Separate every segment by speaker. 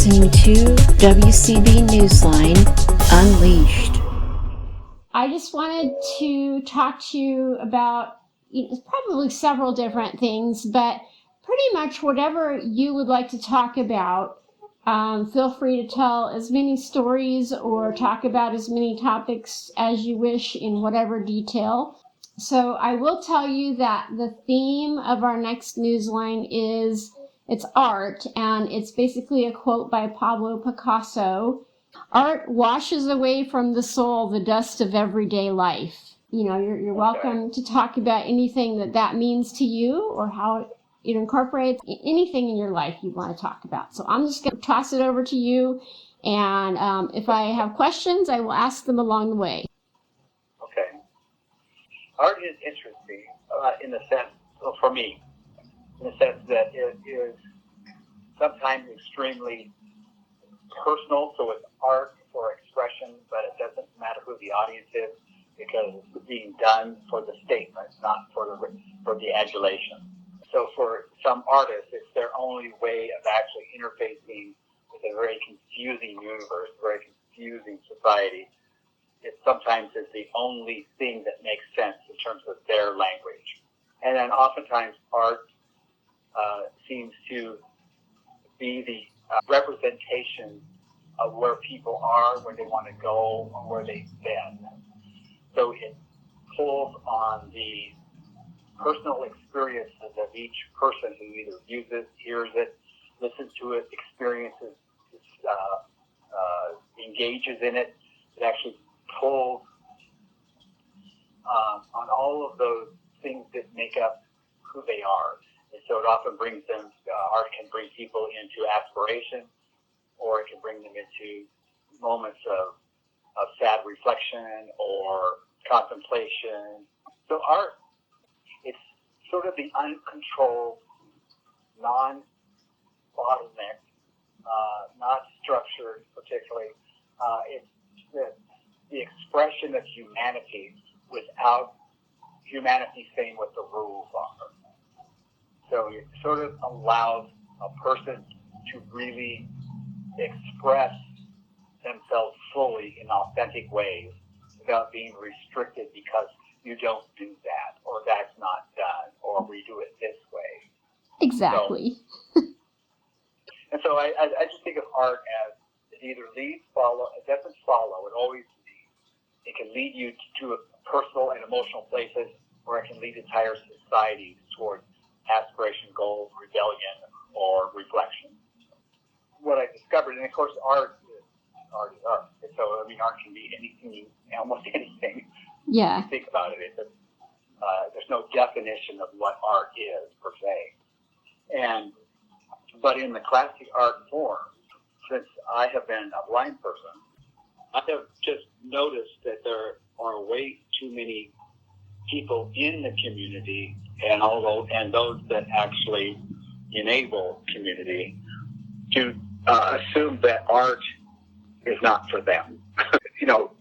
Speaker 1: listening to WCB Newsline Unleashed.
Speaker 2: I just wanted to talk to you about probably several different things, but pretty much whatever you would like to talk about. Feel free to tell as many stories or talk about as many topics as you wish in whatever detail. So I will tell you that the theme of our next newsline it's art, and it's basically a quote by Pablo Picasso. Art washes away from the soul the dust of everyday life. You're welcome to talk about anything that means to you or how it incorporates anything in your life you want to talk about. So I'm just going to toss it over to you, and if I have questions, I will ask them along the way.
Speaker 3: Okay. Art is interesting in the sense, for me, in the sense that it is sometimes extremely personal, so it's art for expression, but it doesn't matter who the audience is because it's being done for the statement, not for the adulation. So for some artists, it's their only way of actually interfacing with a very confusing universe, very confusing society. It sometimes is the only thing that makes sense in terms of their language. And then oftentimes art seems to be the representation of where people are, where they want to go, or where they've been. So it pulls on the personal experiences of each person who either views it, hears it, listens to it, experiences, engages in it. It actually pulls on all of those things that make up who they are. And so it often brings them, art can bring people into aspiration, or it can bring them into moments of sad reflection or contemplation. So art, it's sort of the uncontrolled, non-bottleneck, not structured particularly. It's the expression of humanity without humanity saying what the rules are. So it sort of allows a person to really express themselves fully in authentic ways without being restricted because you don't do that, or that's not done, or we do it this way.
Speaker 2: Exactly.
Speaker 3: So I just think of art as it either leads, follow, it doesn't follow, it always leads. It can lead you to personal and emotional places, or it can lead entire societies towards aspiration, goals, rebellion, or reflection. What I discovered, and of course art is art. And so, art can be anything, almost anything.
Speaker 2: Yeah.
Speaker 3: You think about it. There's no definition of what art is, per se. But in the classic art form, since I have been a blind person, I have just noticed that there are way too many people in the community and those that actually enable community to assume that art is not for them.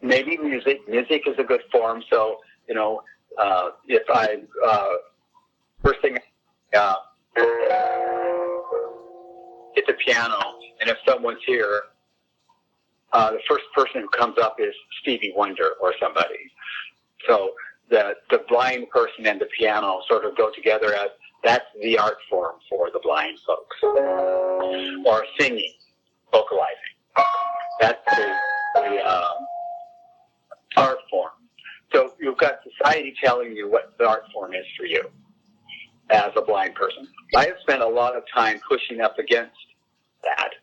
Speaker 3: Maybe music is a good form. So, if I first thing hit the piano, and if someone's here, the first person who comes up is Stevie Wonder or somebody. So the blind person and the piano sort of go together as that's the art form for the blind folks. Or singing, vocalizing. That's the art form. So you've got society telling you what the art form is for you as a blind person. I have spent a lot of time pushing up against that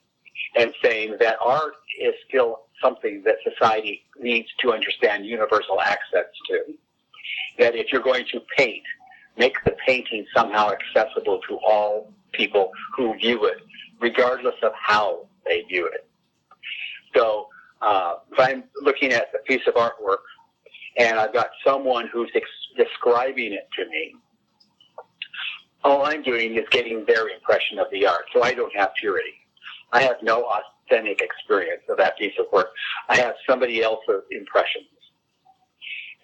Speaker 3: and saying that art is still something that society needs to understand universal access to. That if you're going to paint, make the painting somehow accessible to all people who view it, regardless of how they view it. So if I'm looking at a piece of artwork and I've got someone who's describing it to me, all I'm doing is getting their impression of the art, so I don't have purity. I have no authentic experience of that piece of work. I have somebody else's impressions.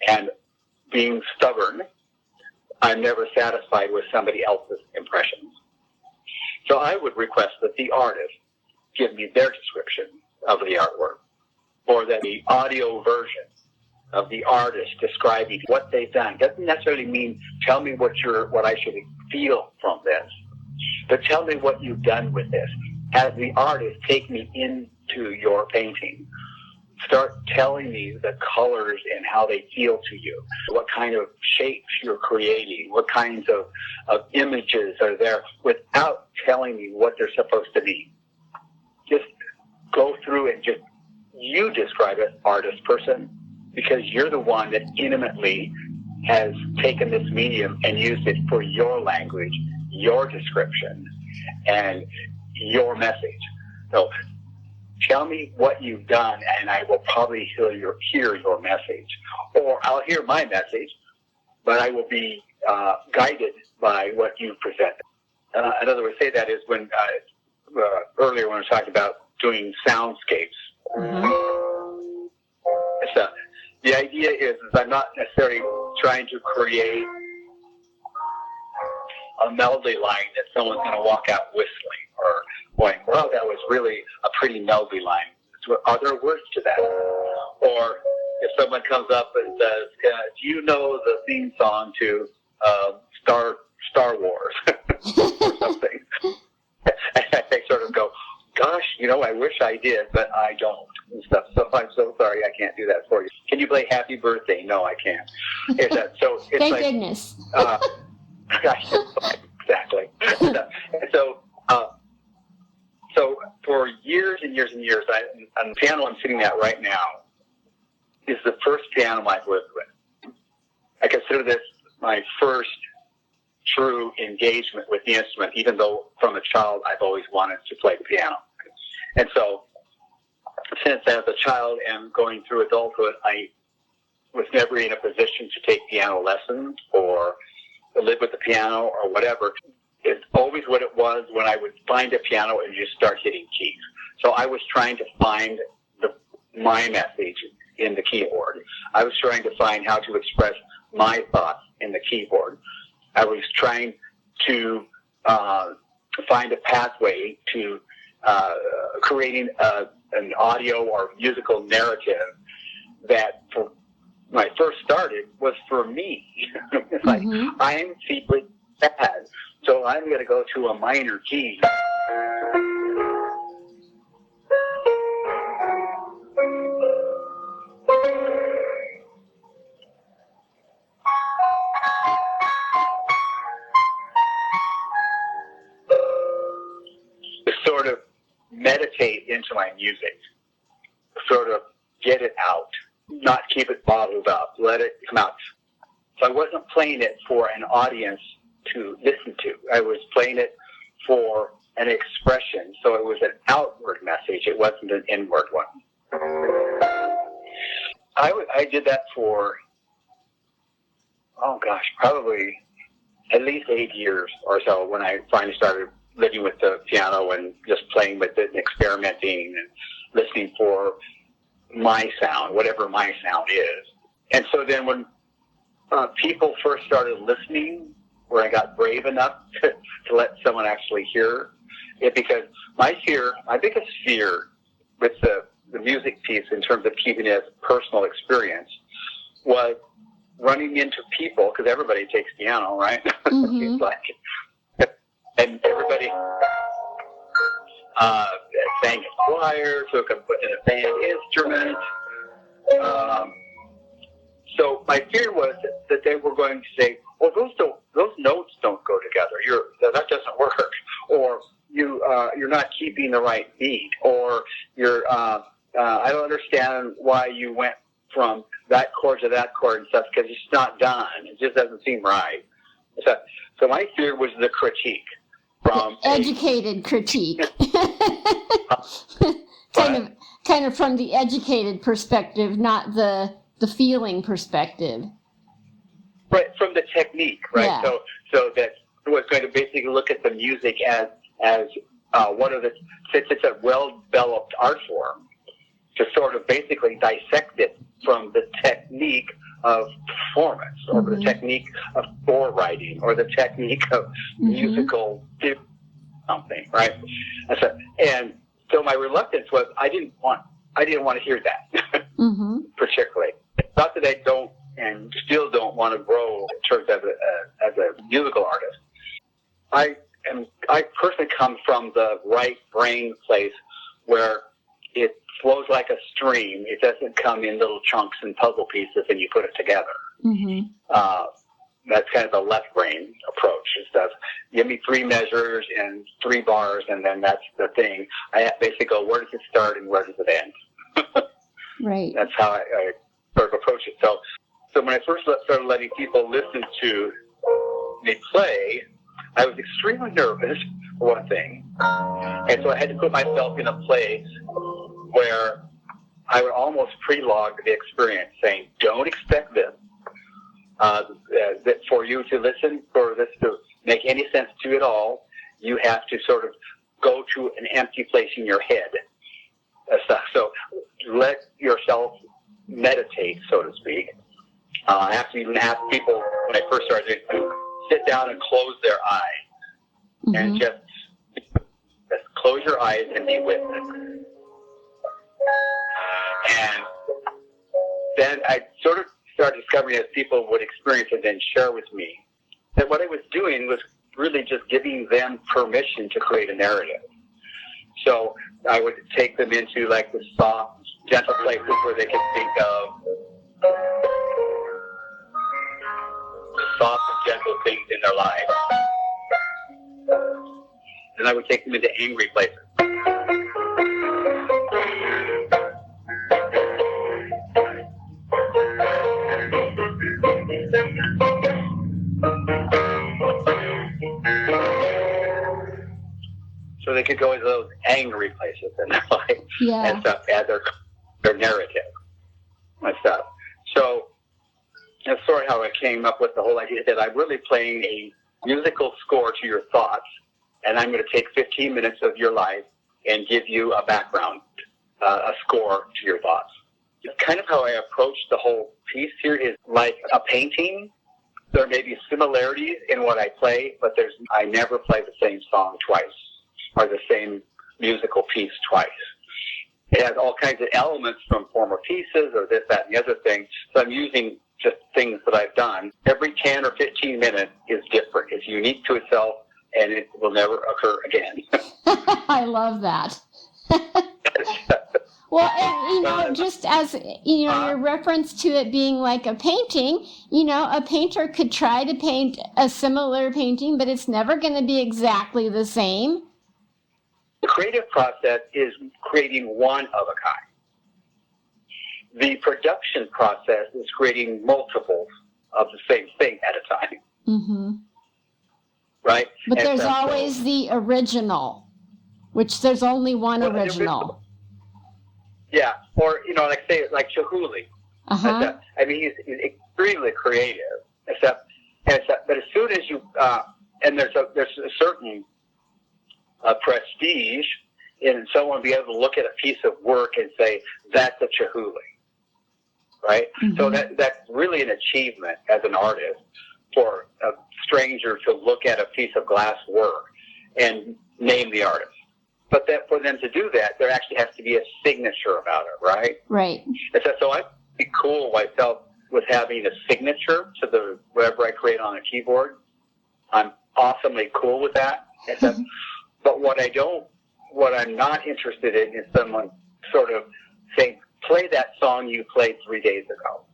Speaker 3: And being stubborn, I'm never satisfied with somebody else's impressions. So I would request that the artist give me their description of the artwork, or that the audio version of the artist describing what they've done. Doesn't necessarily mean tell me what I should feel from this, but tell me what you've done with this. As the artist, take me into your painting. Start telling me the colors and how they feel to you, what kind of shapes you're creating, what kinds of images are there, without telling me what they're supposed to be. Just go through and just you describe it, artist person, because you're the one that intimately has taken this medium and used it for your language, your description, and your message. So tell me what you've done, and I will probably hear your message. Or I'll hear my message, but I will be guided by what you presented. Another way to say that is when earlier when I was talking about doing soundscapes. So the idea is I'm not necessarily trying to create a melody line that someone's going to walk out whistling or going, well, that was really a pretty melody line. Are there words to that? Or if someone comes up and says, do you know the theme song to Star Wars or something? And they sort of go, gosh, I wish I did, but I don't, and stuff. So I'm so sorry, I can't do that for you. Can you play Happy Birthday? No, I can't. It's
Speaker 2: Thank
Speaker 3: like,
Speaker 2: goodness.
Speaker 3: Exactly. So for years and years and years, on the piano I'm sitting at right now is the first piano I've lived with. I consider this my first true engagement with the instrument, even though from a child I've always wanted to play the piano. And so since as a child and going through adulthood, I was never in a position to take piano lessons or to live with the piano or whatever. It's always what it was when I would find a piano and just start hitting keys. So I was trying to find my message in the keyboard. I was trying to find how to express my thoughts in the keyboard. I was trying to find a pathway to creating an audio or musical narrative that, when I first started, was for me. It's like, I'm feeling sad, so I'm going to go to a minor key. To sort of meditate into my music, sort of get it out, not keep it bottled up, let it come out. So I wasn't playing it for an audience to listen to. I was playing it for an expression, so it was an outward message. It wasn't an inward one. I did that for, probably at least 8 years or so when I finally started living with the piano and just playing with it and experimenting and listening for my sound, whatever my sound is. And so then when people first started listening, where I got brave enough to let someone actually hear it, because my biggest fear with the music piece in terms of keeping it as a personal experience was running into people, because everybody takes piano, right? It's like, and everybody sang in choir, took in a band instrument. So my fear was that they were going to say, "Well, those notes don't go together. That doesn't work," or you're not keeping the right beat, or I don't understand why you went from that chord to that chord and stuff, because it's not done. It just doesn't seem right. So my fear was the critique. From
Speaker 2: educated critique. kind of from the educated perspective, not the feeling perspective.
Speaker 3: Right, from the technique, right?
Speaker 2: Yeah.
Speaker 3: So that was going to basically look at the music as since it's a well-developed art form, to sort of basically dissect it from the technique of performance, or the technique of score writing, or the technique of musical something, right? And So my reluctance was I didn't want to hear that particularly. Not that I don't and still don't want to grow in terms of as a musical artist. I personally come from the right brain place where it flows like a stream. It doesn't come in little chunks and puzzle pieces and you put it together. That's kind of the left brain approach. It says, give me 3 measures and 3 bars, and then that's the thing. I basically go, where does it start and where does it end?
Speaker 2: Right.
Speaker 3: That's how I sort of approach it. So when I first started letting people listen to me play, I was extremely nervous, for one thing. And so I had to put myself in a place where I would almost pre-log the experience, saying, don't expect this. That for you to listen, for this to make any sense to you at all, you have to sort of go to an empty place in your head. So let yourself meditate, so to speak. I have to even ask people when I first started to sit down and close their eyes and just close your eyes and be with it. And then I sort of started discovering as people would experience it and share with me that what I was doing was really just giving them permission to create a narrative. So I would take them into like the soft, gentle places where they could think of soft and gentle things in their lives. And I would take them into angry places. So they could go into those angry places in their life and stuff, add their narrative and stuff. So that's sort of how I came up with the whole idea that I'm really playing a musical score to your thoughts, and I'm going to take 15 minutes of your life and give you a background, a score to your thoughts. It's kind of how I approach the whole piece here is like a painting. There may be similarities in what I play, but I never play the same song twice or the same musical piece twice. It has all kinds of elements from former pieces or this, that, and the other thing. So I'm using just things that I've done. Every 10 or 15 minutes is different. It's unique to itself, and it will never occur again.
Speaker 2: I love that. Well, and, just as, your reference to it being like a painting, a painter could try to paint a similar painting, but it's never going to be exactly the same.
Speaker 3: The creative process is creating one of a kind. The production process is creating multiples of the same thing at a time. Right?
Speaker 2: But there's always the original, which there's only one original.
Speaker 3: Yeah, or, like Chihuly. I mean, he's extremely creative, but as soon as you, and there's a certain prestige in someone being able to look at a piece of work and say, that's a Chihuly, right? So that's really an achievement as an artist for a stranger to look at a piece of glass work and name the artist. But that for them to do that, there actually has to be a signature about it, right?
Speaker 2: Right.
Speaker 3: And so I'd be cool myself with having a signature to whatever I create on a keyboard. I'm awesomely cool with that. But what I'm not interested in is someone sort of saying, play that song you played 3 days ago.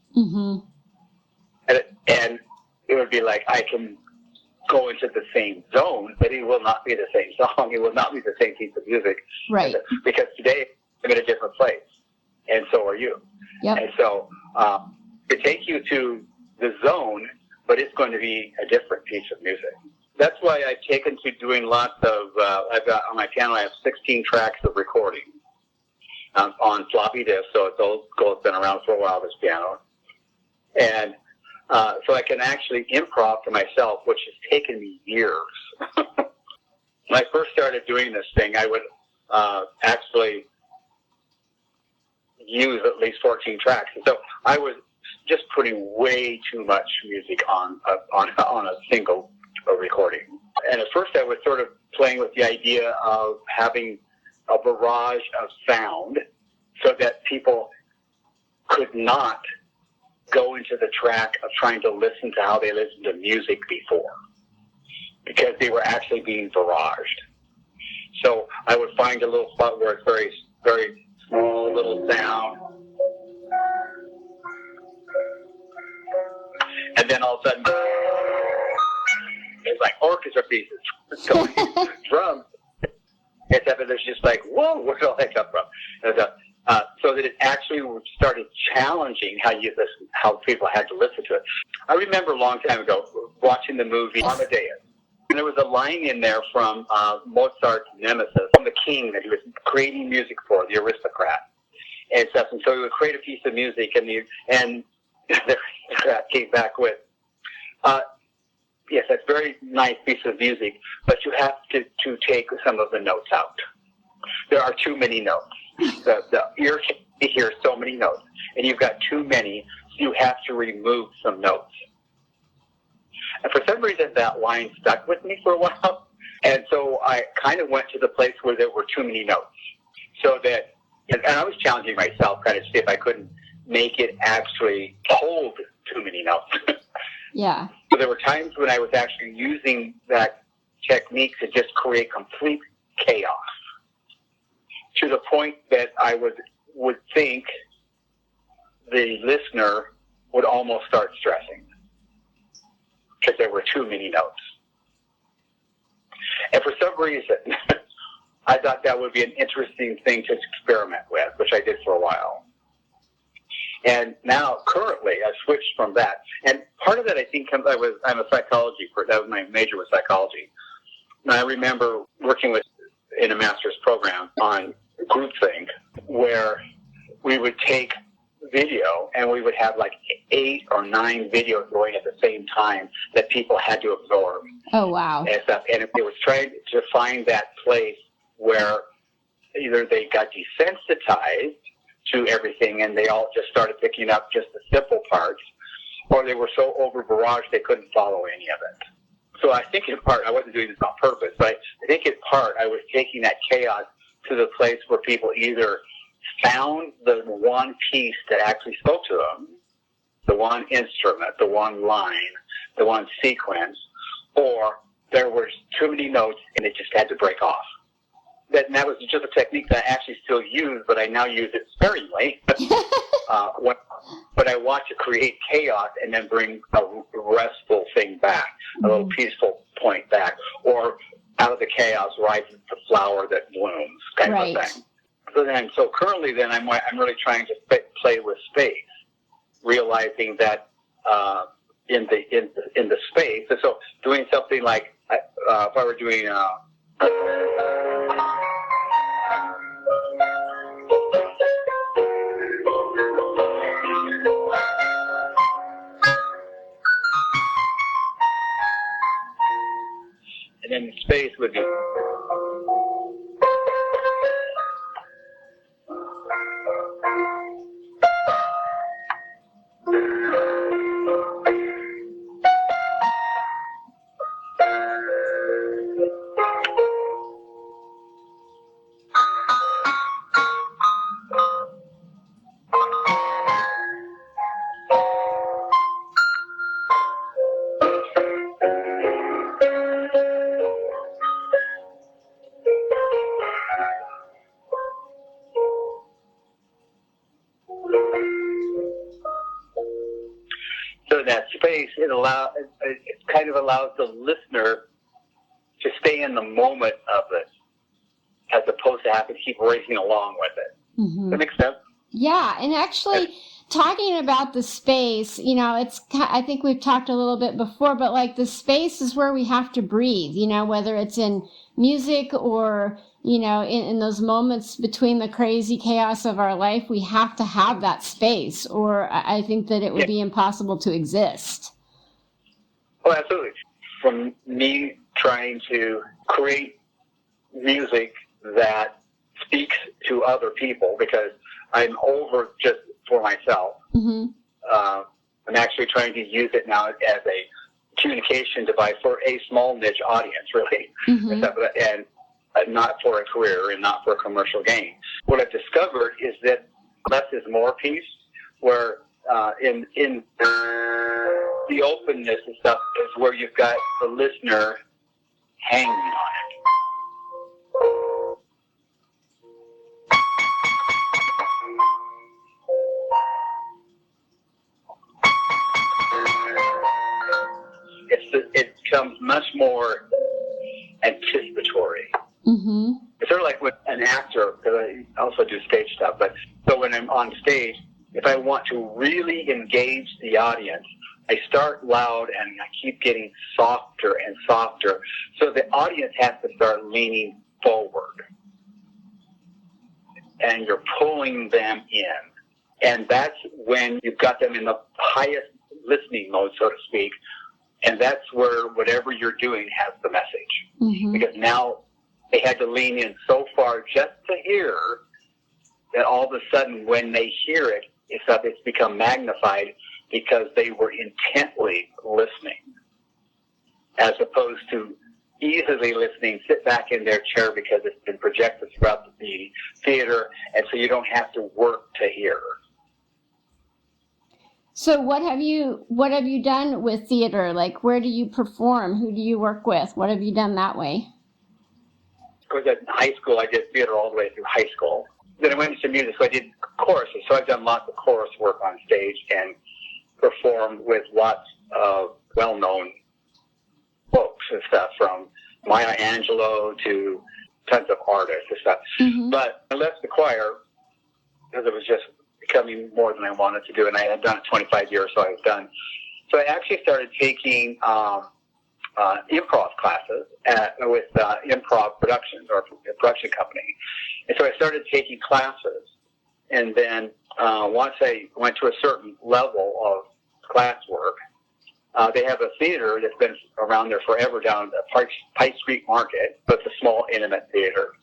Speaker 3: And it would be like, I can go into the same zone, but it will not be the same song. It will not be the same piece of music.
Speaker 2: Right.
Speaker 3: Because today I'm in a different place, and so are you.
Speaker 2: Yep.
Speaker 3: And so it takes you to the zone, but it's going to be a different piece of music. That's why I've taken to doing lots of, I've got on my piano, I have 16 tracks of recording on floppy disk, so it's old school. It's been around for a while, this piano. And so I can actually improv for myself, which has taken me years. When I first started doing this thing, I would actually use at least 14 tracks. And so I was just putting way too much music on a single recording. And at first I was sort of playing with the idea of having a barrage of sound so that people could not go into the track of trying to listen to how they listened to music before, because they were actually being barraged. So I would find a little spot where it's very, very small little sound, and then all of a sudden it's like orchestra pieces going, drums, except that it's just like, whoa, where did all that come from? And so that it actually started challenging how you listen, how people had to listen to it. I remember a long time ago watching the movie Amadeus, and there was a line in there from Mozart's Nemesis, from the king that he was creating music for, the aristocrat, and stuff. And so he would create a piece of music, and the aristocrat came back with, yes, that's a very nice piece of music, but you have to take some of the notes out. There are too many notes. The ear can hear so many notes, and you've got too many, so you have to remove some notes. And for some reason, that line stuck with me for a while, and so I kind of went to the place where there were too many notes. So that, and I was challenging myself, kind of see if I couldn't make it actually hold too many notes.
Speaker 2: Yeah.
Speaker 3: So there were times when I was actually using that technique to just create complete chaos, to the point that I would think the listener would almost start stressing because there were too many notes. And for some reason, I thought that would be an interesting thing to experiment with, which I did for a while. And now, currently, I've switched from that. And part of that, I think, I'm a psychology, that was my major was psychology. And I remember working in a master's program on groupthink, where we would take video and we would have like 8 or 9 videos going at the same time that people had to absorb.
Speaker 2: Oh, wow.
Speaker 3: And stuff. And it was trying to find that place where either they got desensitized to everything and they all just started picking up just the simple parts, or they were so over-barraged they couldn't follow any of it. So I think in part, I wasn't doing this on purpose, but I think in part I was taking that chaos to the place where people either found the one piece that actually spoke to them, the one instrument, the one line, the one sequence, or there were too many notes and it just had to break off. That was just a technique that I actually still use, but I now use it sparingly. But I want to create chaos and then bring a restful thing back, a little peaceful point back, or out of the chaos rises the flower that blooms, kind of a thing. So currently, then I'm really trying to play with space, realizing that in the space. And so doing something like if I were doing. And then the space would be. That space, it kind of allows the listener to stay in the moment of it, as opposed to having to keep racing along with it. Mm-hmm. Does that make sense?
Speaker 2: Yeah, and actually, talking about the space, I think we've talked a little bit before, but like the space is where we have to breathe, whether it's in music or, in those moments between the crazy chaos of our life, we have to have that space, or I think that it would be impossible to exist.
Speaker 3: Oh, absolutely. From me trying to create music that speaks to other people, because I'm over just for myself. Mm-hmm. I'm actually trying to use it now as a communication device for a small niche audience, really. Mm-hmm. And not for a career and not for a commercial gain. What I've discovered is that less is more piece, where in the openness and stuff is where you've got the listener hanging on it. It becomes much more anticipatory.
Speaker 2: Mm-hmm.
Speaker 3: It's sort of like with an actor, because I also do stage stuff, but so when I'm on stage, if I want to really engage the audience, I start loud and I keep getting softer and softer. So the audience has to start leaning forward. And you're pulling them in. And that's when you've got them in the highest listening mode, so to speak. And that's where whatever you're doing has the message.
Speaker 2: Mm-hmm.
Speaker 3: Because now they had to lean in so far just to hear that all of a sudden when they hear it, it's become magnified because they were intently listening, as opposed to easily listening, sit back in their chair because it's been projected throughout the theater, and so you don't have to work to hear.
Speaker 2: So what have you done with theater? Like, where do you perform? Who do you work with? What have you done that way?
Speaker 3: Because in high school, I did theater all the way through high school. Then I went into music, so I did choruses. So I've done lots of chorus work on stage and performed with lots of well-known folks and stuff, from Maya Angelou to tons of artists and stuff.
Speaker 2: Mm-hmm.
Speaker 3: But I left the choir because it was just becoming more than I wanted to do, and I had done it 25 years, so I was done. So I actually started taking improv classes with improv productions, or a production company. And so I started taking classes, and then once I went to a certain level of classwork, they have a theater that's been around there forever down at Pike Street Market, but it's a small, intimate theater.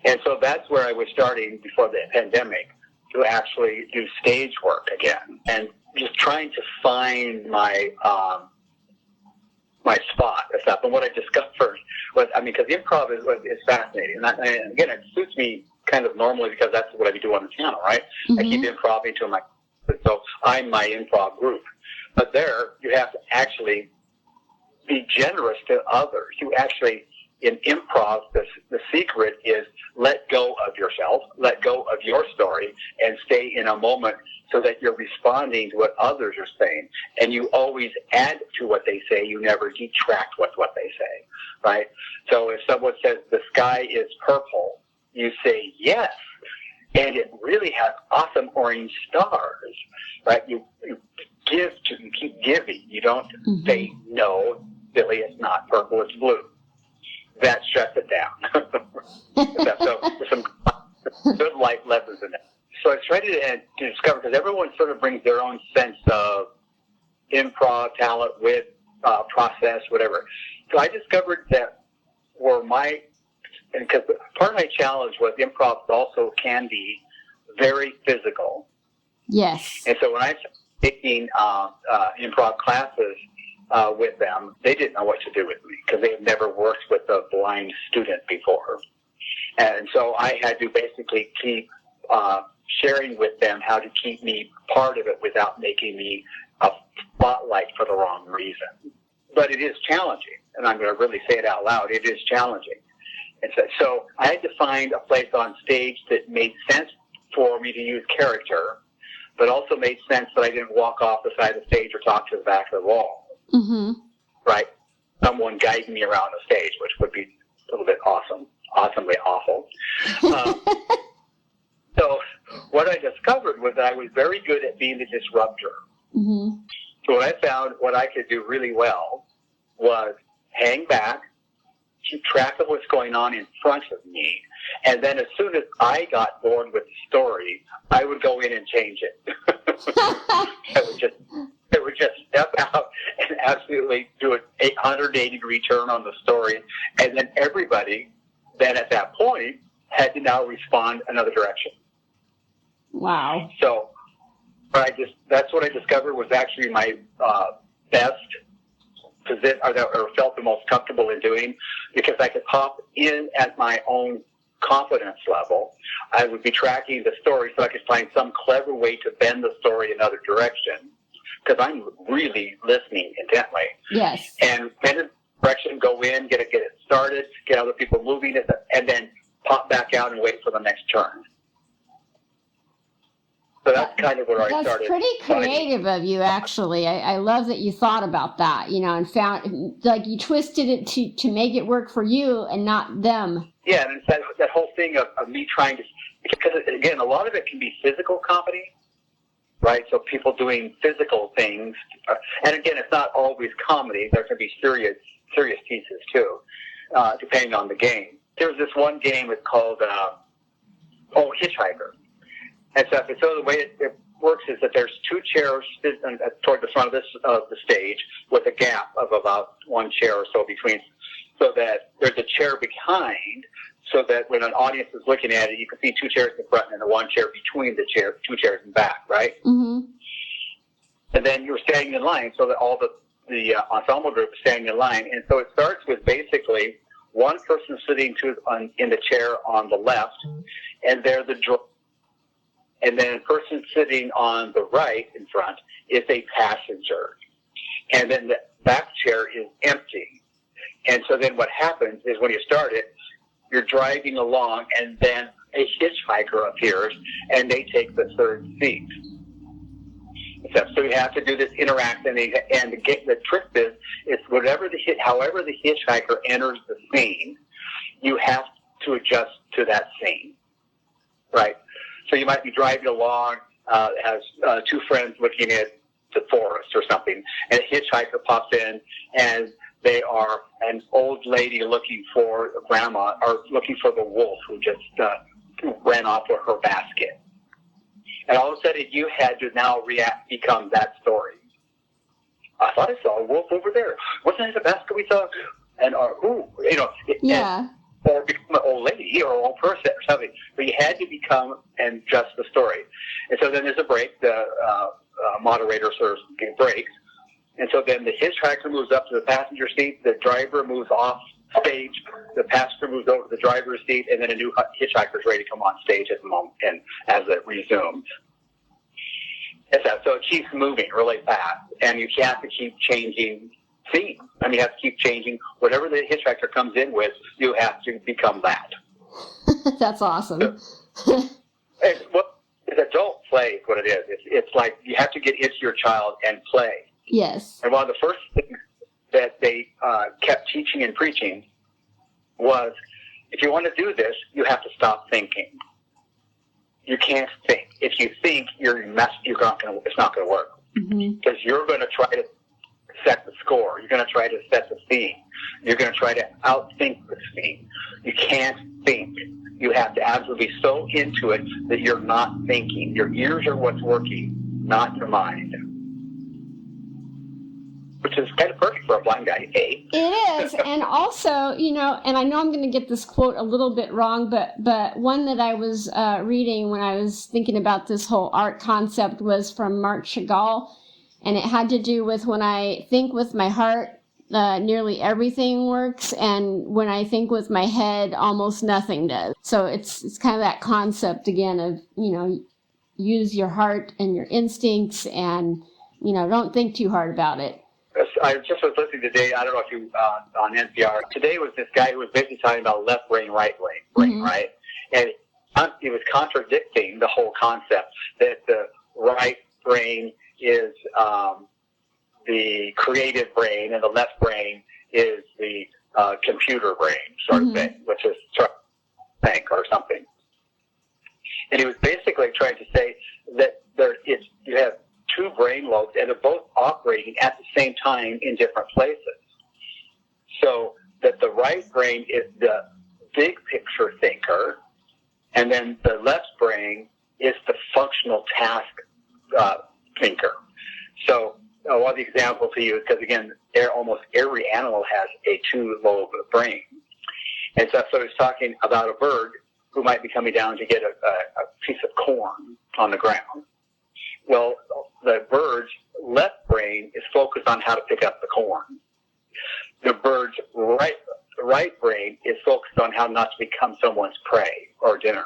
Speaker 3: And so that's where I was starting before the pandemic to actually do stage work again, and just trying to find my my spot and stuff. And what I discovered was, because improv is fascinating, and again, it suits me kind of normally because that's what I do on the channel, right? Mm-hmm. I keep improvising to my, so I'm my improv group. But there, you have to actually be generous to others. You actually, in improv, the secret is let go of yourself, let go of your story, and stay in a moment so that you're responding to what others are saying. And you always add to what they say. You never detract with what they say, right? So if someone says the sky is purple, you say yes, and it really has awesome orange stars, right? You give to, you keep giving. You don't say, no, Billy, it's not purple, it's blue. That shuts it down. So there's some good life lessons in it. So I tried to discover, because everyone sort of brings their own sense of improv talent with process, whatever. So I discovered that because part of my challenge was improv also can be very physical.
Speaker 2: Yes.
Speaker 3: And so when I started taking improv classes with them, they didn't know what to do with me because they had never worked with a blind student before. And so I had to basically keep sharing with them how to keep me part of it without making me a spotlight for the wrong reason. But it is challenging, and I'm going to really say it out loud. It is challenging. And so I had to find a place on stage that made sense for me to use character, but also made sense that I didn't walk off the side of the stage or talk to the back of the wall. Mm-hmm. Right? Someone guiding me around the stage, which would be a little bit awesomely awful. So what I discovered was that I was very good at being the disruptor. Mm-hmm. So what I found, what I could do really well was hang back, keep track of what's going on in front of me, and then as soon as I got bored with the story, I would go in and change it. I would just step out and absolutely do an 180-degree turn on the story, and then everybody then at that point had to now respond another direction.
Speaker 2: Wow.
Speaker 3: So that's what I discovered was actually my best or felt the most comfortable in doing, because I could pop in at my own confidence level. I would be tracking the story so I could find some clever way to bend the story another direction, because I'm really listening intently.
Speaker 2: Yes.
Speaker 3: And bend the direction, go in, get it started, get other people moving it, and then pop back out and wait for the next turn. So that's kind of where I started.
Speaker 2: That's pretty creative of you, actually. I love that you thought about that, and found, like, you twisted it to make it work for you and not them.
Speaker 3: Yeah, and it's that whole thing of me trying to, because, again, a lot of it can be physical comedy, right? So people doing physical things. And, again, it's not always comedy. There can be serious pieces, too, depending on the game. There's this one game, it's called, Hitchhiker. And so the way it works is that there's two chairs toward the front of the stage with a gap of about one chair or so between, so that there's a chair behind, so that when an audience is looking at it, you can see two chairs in front and the one chair between the two chairs in back, right?
Speaker 2: Mm-hmm.
Speaker 3: And then you're standing in line, so that all the ensemble group is standing in line. And so it starts with basically one person sitting in the chair on the left, and they're the draw. And then a person sitting on the right in front is a passenger. And then the back chair is empty. And so then what happens is when you start it, you're driving along, and then a hitchhiker appears, and they take the third seat. So you have to do this interaction, and the trick is however the hitchhiker enters the scene, you have to adjust to that scene, right? So you might be driving along, has two friends looking at the forest or something, and a hitchhiker pops in, and they are an old lady looking for grandma, or looking for the wolf who just ran off with her basket. And all of a sudden, you had to now become that story. I thought I saw a wolf over there. Wasn't it the basket we saw? And
Speaker 2: yeah.
Speaker 3: Or become an old lady or an old person or something. But you had to become and just the story. And so then there's a break. The moderator sort of breaks. And so then the hitchhiker moves up to the passenger seat. The driver moves off stage. The passenger moves over to the driver's seat. And then a new hitchhiker is ready to come on stage at the moment, and as it resumes. So it keeps moving really fast. And you have to keep changing scene. You have to keep changing. Whatever the hitchhiker comes in with, you have to become that.
Speaker 2: That's awesome.
Speaker 3: It's adult play is what it is. It's like you have to get into your child and play.
Speaker 2: Yes.
Speaker 3: And one of the first things that they kept teaching and preaching was, if you want to do this, you have to stop thinking. You can't think. If you think, it's not going to work. Because you're going to try to set the score. You're going to try to set the scene. You're going to try to outthink the scene. You can't think. You have to absolutely be so into it that you're not thinking. Your ears are what's working, not your mind. Which is kind of perfect for a blind guy, eh?
Speaker 2: It is. And also, and I know I'm going to get this quote a little bit wrong, but one that I was reading when I was thinking about this whole art concept was from Mark Chagall. And it had to do with, when I think with my heart, nearly everything works. And when I think with my head, almost nothing does. So it's kind of that concept again of, use your heart and your instincts, and, don't think too hard about it.
Speaker 3: I just was listening today, I don't know if you, on NPR. Today was this guy who was basically talking about left brain, right brain, right? And he was contradicting the whole concept that the right brain is the creative brain, and the left brain is the computer brain, sort of thing, which is sort of think or something. And he was basically trying to say that you have two brain lobes, and they're both operating at the same time in different places. So that the right brain is the big picture thinker, and then the left brain is the functional task thinker. So one of the examples to use, because again, almost every animal has a two-lobe brain. And so he's talking about a bird who might be coming down to get a piece of corn on the ground. Well, the bird's left brain is focused on how to pick up the corn. The bird's right brain is focused on how not to become someone's prey or dinner.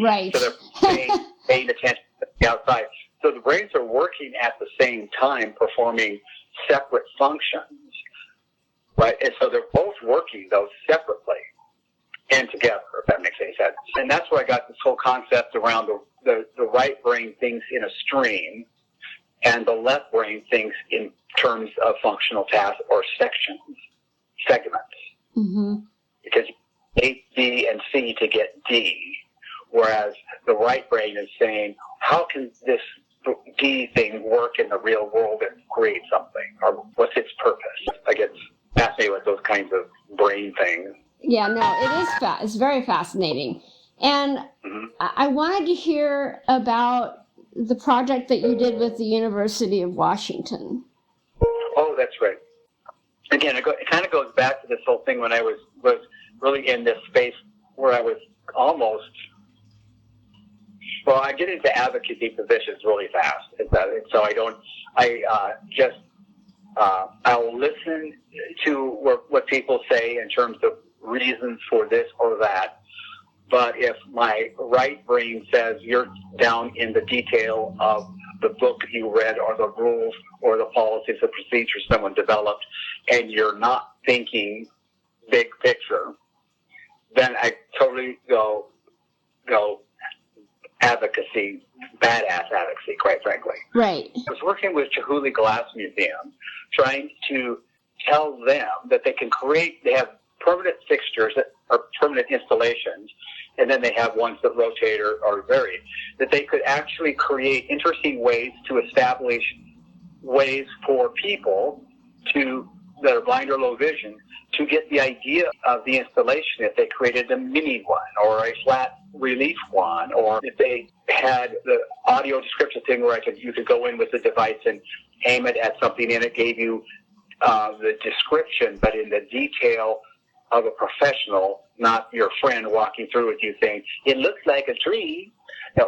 Speaker 2: Right.
Speaker 3: So they're paying attention to the outside. So the brains are working at the same time, performing separate functions, right? And so they're both working, though, separately and together, if that makes any sense. And that's where I got this whole concept around the right brain thinks in a stream, and the left brain thinks in terms of functional tasks or segments.
Speaker 2: Mm-hmm.
Speaker 3: Because you need B and C to get D, whereas the right brain is saying, how can this D thing work in the real world and create something? Or what's its purpose? I get fascinated with those kinds of brain things.
Speaker 2: Yeah, no, it is it's very fascinating. And I wanted to hear about the project that you did with the University of Washington.
Speaker 3: Oh, that's right. Again, it kind of goes back to this whole thing when I was really in this space where I was almost, well, I get into advocacy positions really fast. And so I'll listen to what people say in terms of reasons for this or that. But if my right brain says you're down in the detail of the book you read or the rules or the policies or procedures someone developed, and you're not thinking big picture, then I totally go advocacy, badass advocacy, quite frankly.
Speaker 2: Right.
Speaker 3: I was working with Chihuly Glass Museum, trying to tell them that they have permanent fixtures that are permanent installations, and then they have ones that rotate or vary, that they could actually create interesting ways to establish ways for people that are blind or low vision to get the idea of the installation if they created a mini one or a flat relief one, or if they had the audio description thing where you could go in with the device and aim it at something and it gave you the description, but in the detail of a professional, not your friend walking through with you saying, it looks like a tree. No.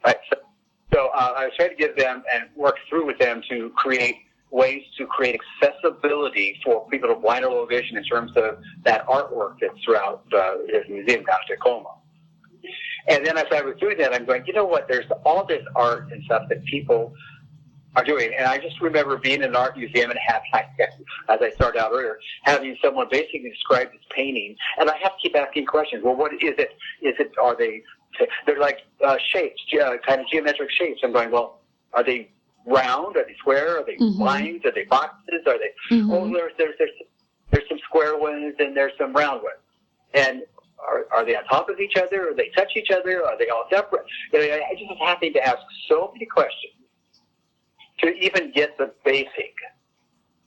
Speaker 3: Right. So I was trying to get them and work through with them to create ways to create accessibility for people with blind or low vision in terms of that artwork that's throughout his museum down in Tacoma. And then as I was doing that, I'm going, you know what, there's all this art and stuff that people are doing. And I just remember being in an art museum and as I started out earlier, having someone basically describe this painting. And I have to keep asking questions. Well, what is it? They're like shapes, kind of geometric shapes. I'm going, well, are they round? Are they square? Are they lines? Are they boxes? Are they? Oh, there's some square ones and there's some round ones. And are they on top of each other? Are they touch each other? Are they all separate? I just was having to ask so many questions to even get the basic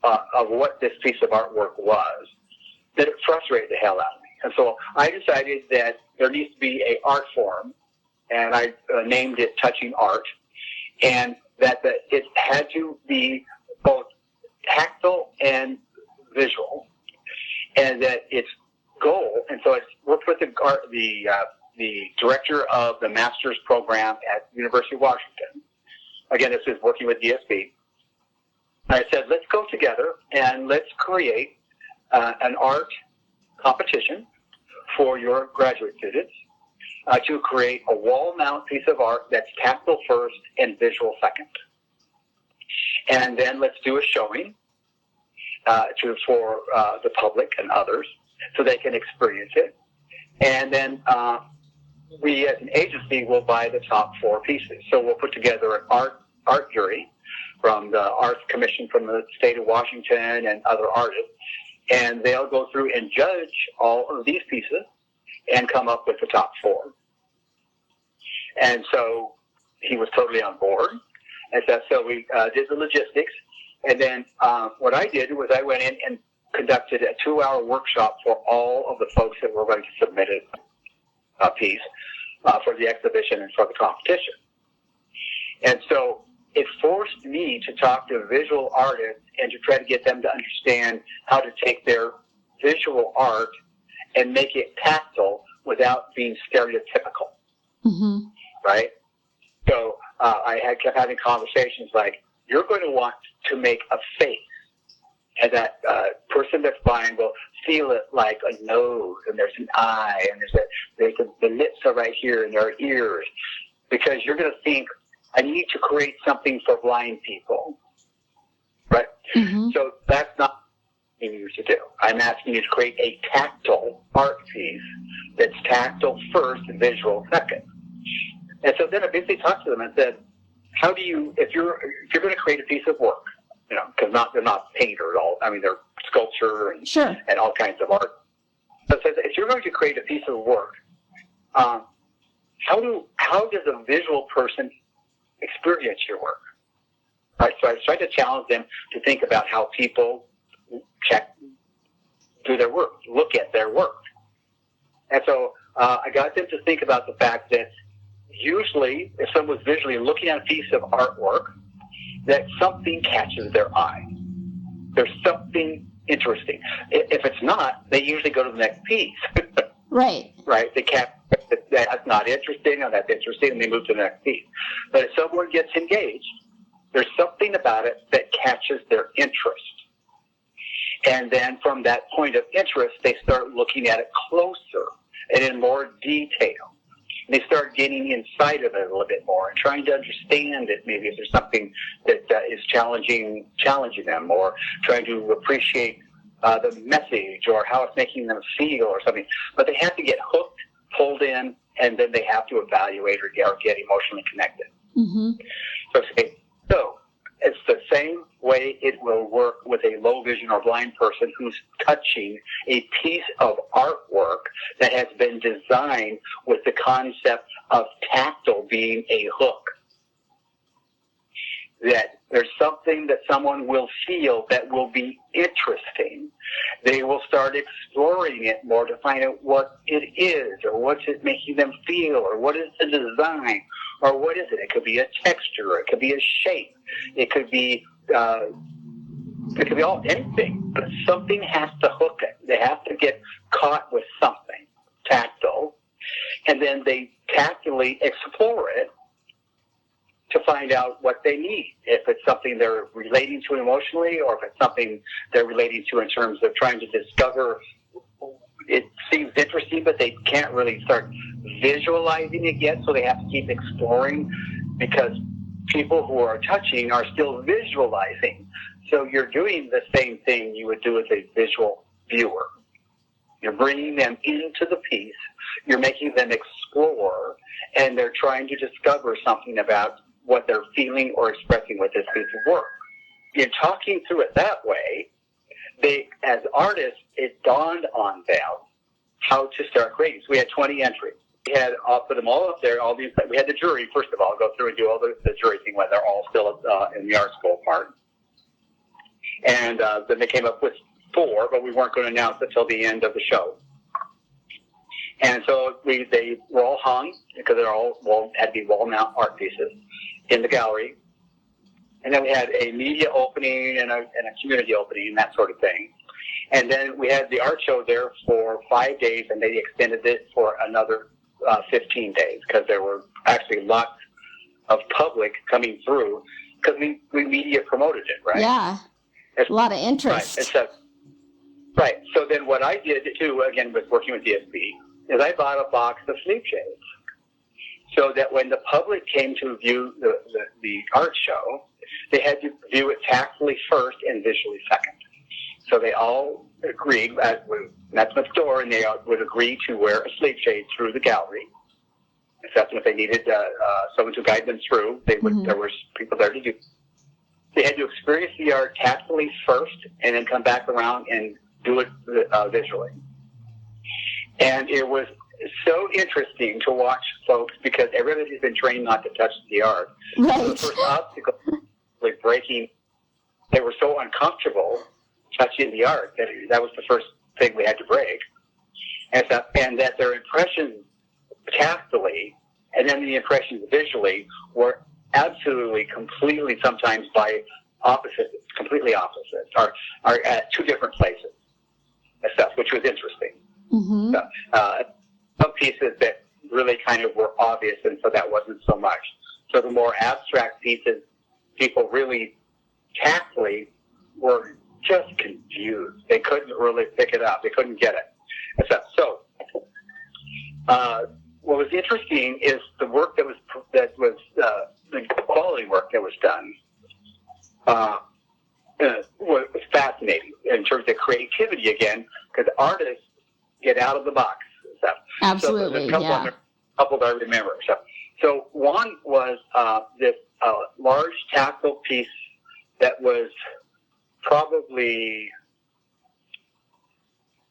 Speaker 3: of what this piece of artwork was, that it frustrated the hell out of me. And so I decided that there needs to be an art form, and I named it Touching Art, and that it had to be both tactile and visual, and that its goal, and so I worked with the director of the master's program at University of Washington. Again, this is working with DSP. I said, let's go together and let's create an art competition for your graduate students to create a wall mount piece of art that's tactile first and visual second. And then let's do a showing for the public and others so they can experience it. And then we as an agency will buy the top 4 pieces. So we'll put together an art jury from the Arts Commission from the state of Washington and other artists, and they'll go through and judge all of these pieces and come up with the top 4. And so he was totally on board. And so we did the logistics. And then what I did was I went in and conducted a 2-hour workshop for all of the folks that were going to submit a piece for the exhibition and for the competition. And so it forced me to talk to visual artists and to try to get them to understand how to take their visual art and make it tactile without being stereotypical, right? So I kept having conversations like, you're going to want to make a face And that person that's buying will feel it like a nose, and there's an eye, and the lips are right here, and there are ears. Because you're going to think, I need to create something for blind people, right? Mm-hmm. So that's not what I'm asking you to do. I'm asking you to create a tactile art piece that's tactile first and visual second. And so then I basically talked to them and said, how do you, if you're going to create a piece of work, because they're not painter at all. I mean, they're sculpture and, sure, and all kinds of art. So it says, if you're going to create a piece of work, how does a visual person experience your work? Right, so I tried to challenge them to think about how people do their work, look at their work. And so I got them to think about the fact that usually if someone's visually looking at a piece of artwork, that something catches their eye. There's something interesting. If it's not, they usually go to the next piece.
Speaker 2: Right.
Speaker 3: Right. They can't. That's not interesting, or that's interesting, and they move to the next piece. But if someone gets engaged, there's something about it that catches their interest. And then from that point of interest, they start looking at it closer and in more detail. And they start getting inside of it a little bit more and trying to understand it. Maybe if there's something that is challenging them, or trying to appreciate the message or how it's making them feel or something. But they have to get hooked, pulled in, and then they have to evaluate or get emotionally connected. Mm-hmm. So it's the same way it will work with a low vision or blind person who's touching a piece of artwork that has been designed with the concept of tactile being a hook. That there's something that someone will feel that will be interesting. They will start exploring it more to find out what it is, or what's it making them feel, or what is the design, or what is it? It could be a texture, it could be a shape, it could be anything. But something has to hook it. They have to get caught with something tactile, and then they tactily explore it to find out what they need. If it's something they're relating to emotionally, or if it's something they're relating to in terms of trying to discover, it seems interesting, but they can't really start visualizing it yet, so they have to keep exploring, because people who are touching are still visualizing. So you're doing the same thing you would do as a visual viewer. You're bringing them into the piece, you're making them explore, and they're trying to discover something about what they're feeling or expressing with this piece of work. In talking through it that way, as artists, it dawned on them how to start creating. So we had 20 entries. I'll put them all up there. We had the jury, first of all, go through and do all the jury thing when they're all still in the art school part. And then they came up with 4, but we weren't going to announce it until the end of the show. And so they were all hung, because they're all had to be wall-mount art pieces in the gallery. And then we had a media opening and a community opening and that sort of thing. And then we had the art show there for 5 days, and they extended it for another 15 days, because there were actually lots of public coming through, because we media promoted it, right?
Speaker 2: Yeah, a lot of interest.
Speaker 3: Right. So then what I did, too, again, with working with DSB, is I bought a box of sleep shades, so that when the public came to view the art show, they had to view it tactily first and visually second. So they all agreed, that's next door, and they would agree to wear a sleep shade through the gallery. Except if they needed someone to guide them through, there was people there to do. They had to experience the art tactily first, and then come back around and do it visually. And it was so interesting to watch folks, because everybody's been trained not to touch the art.
Speaker 2: Right.
Speaker 3: So the first obstacle was breaking. They were so uncomfortable touching the art that was the first thing we had to break. And that their impressions tactily and then the impressions visually were absolutely, completely, sometimes by completely opposite, are at 2 different places and stuff, which was interesting. Mm-hmm. Some pieces that really kind of were obvious, and so that wasn't so much. So the more abstract pieces, people really tactfully were just confused. They couldn't really pick it up. They couldn't get it. So, what was interesting is the work that was the quality work that was done was fascinating in terms of creativity again, because artists get out of the box stuff.
Speaker 2: Absolutely,
Speaker 3: so couple that I remember. So one was this large tactile piece that was probably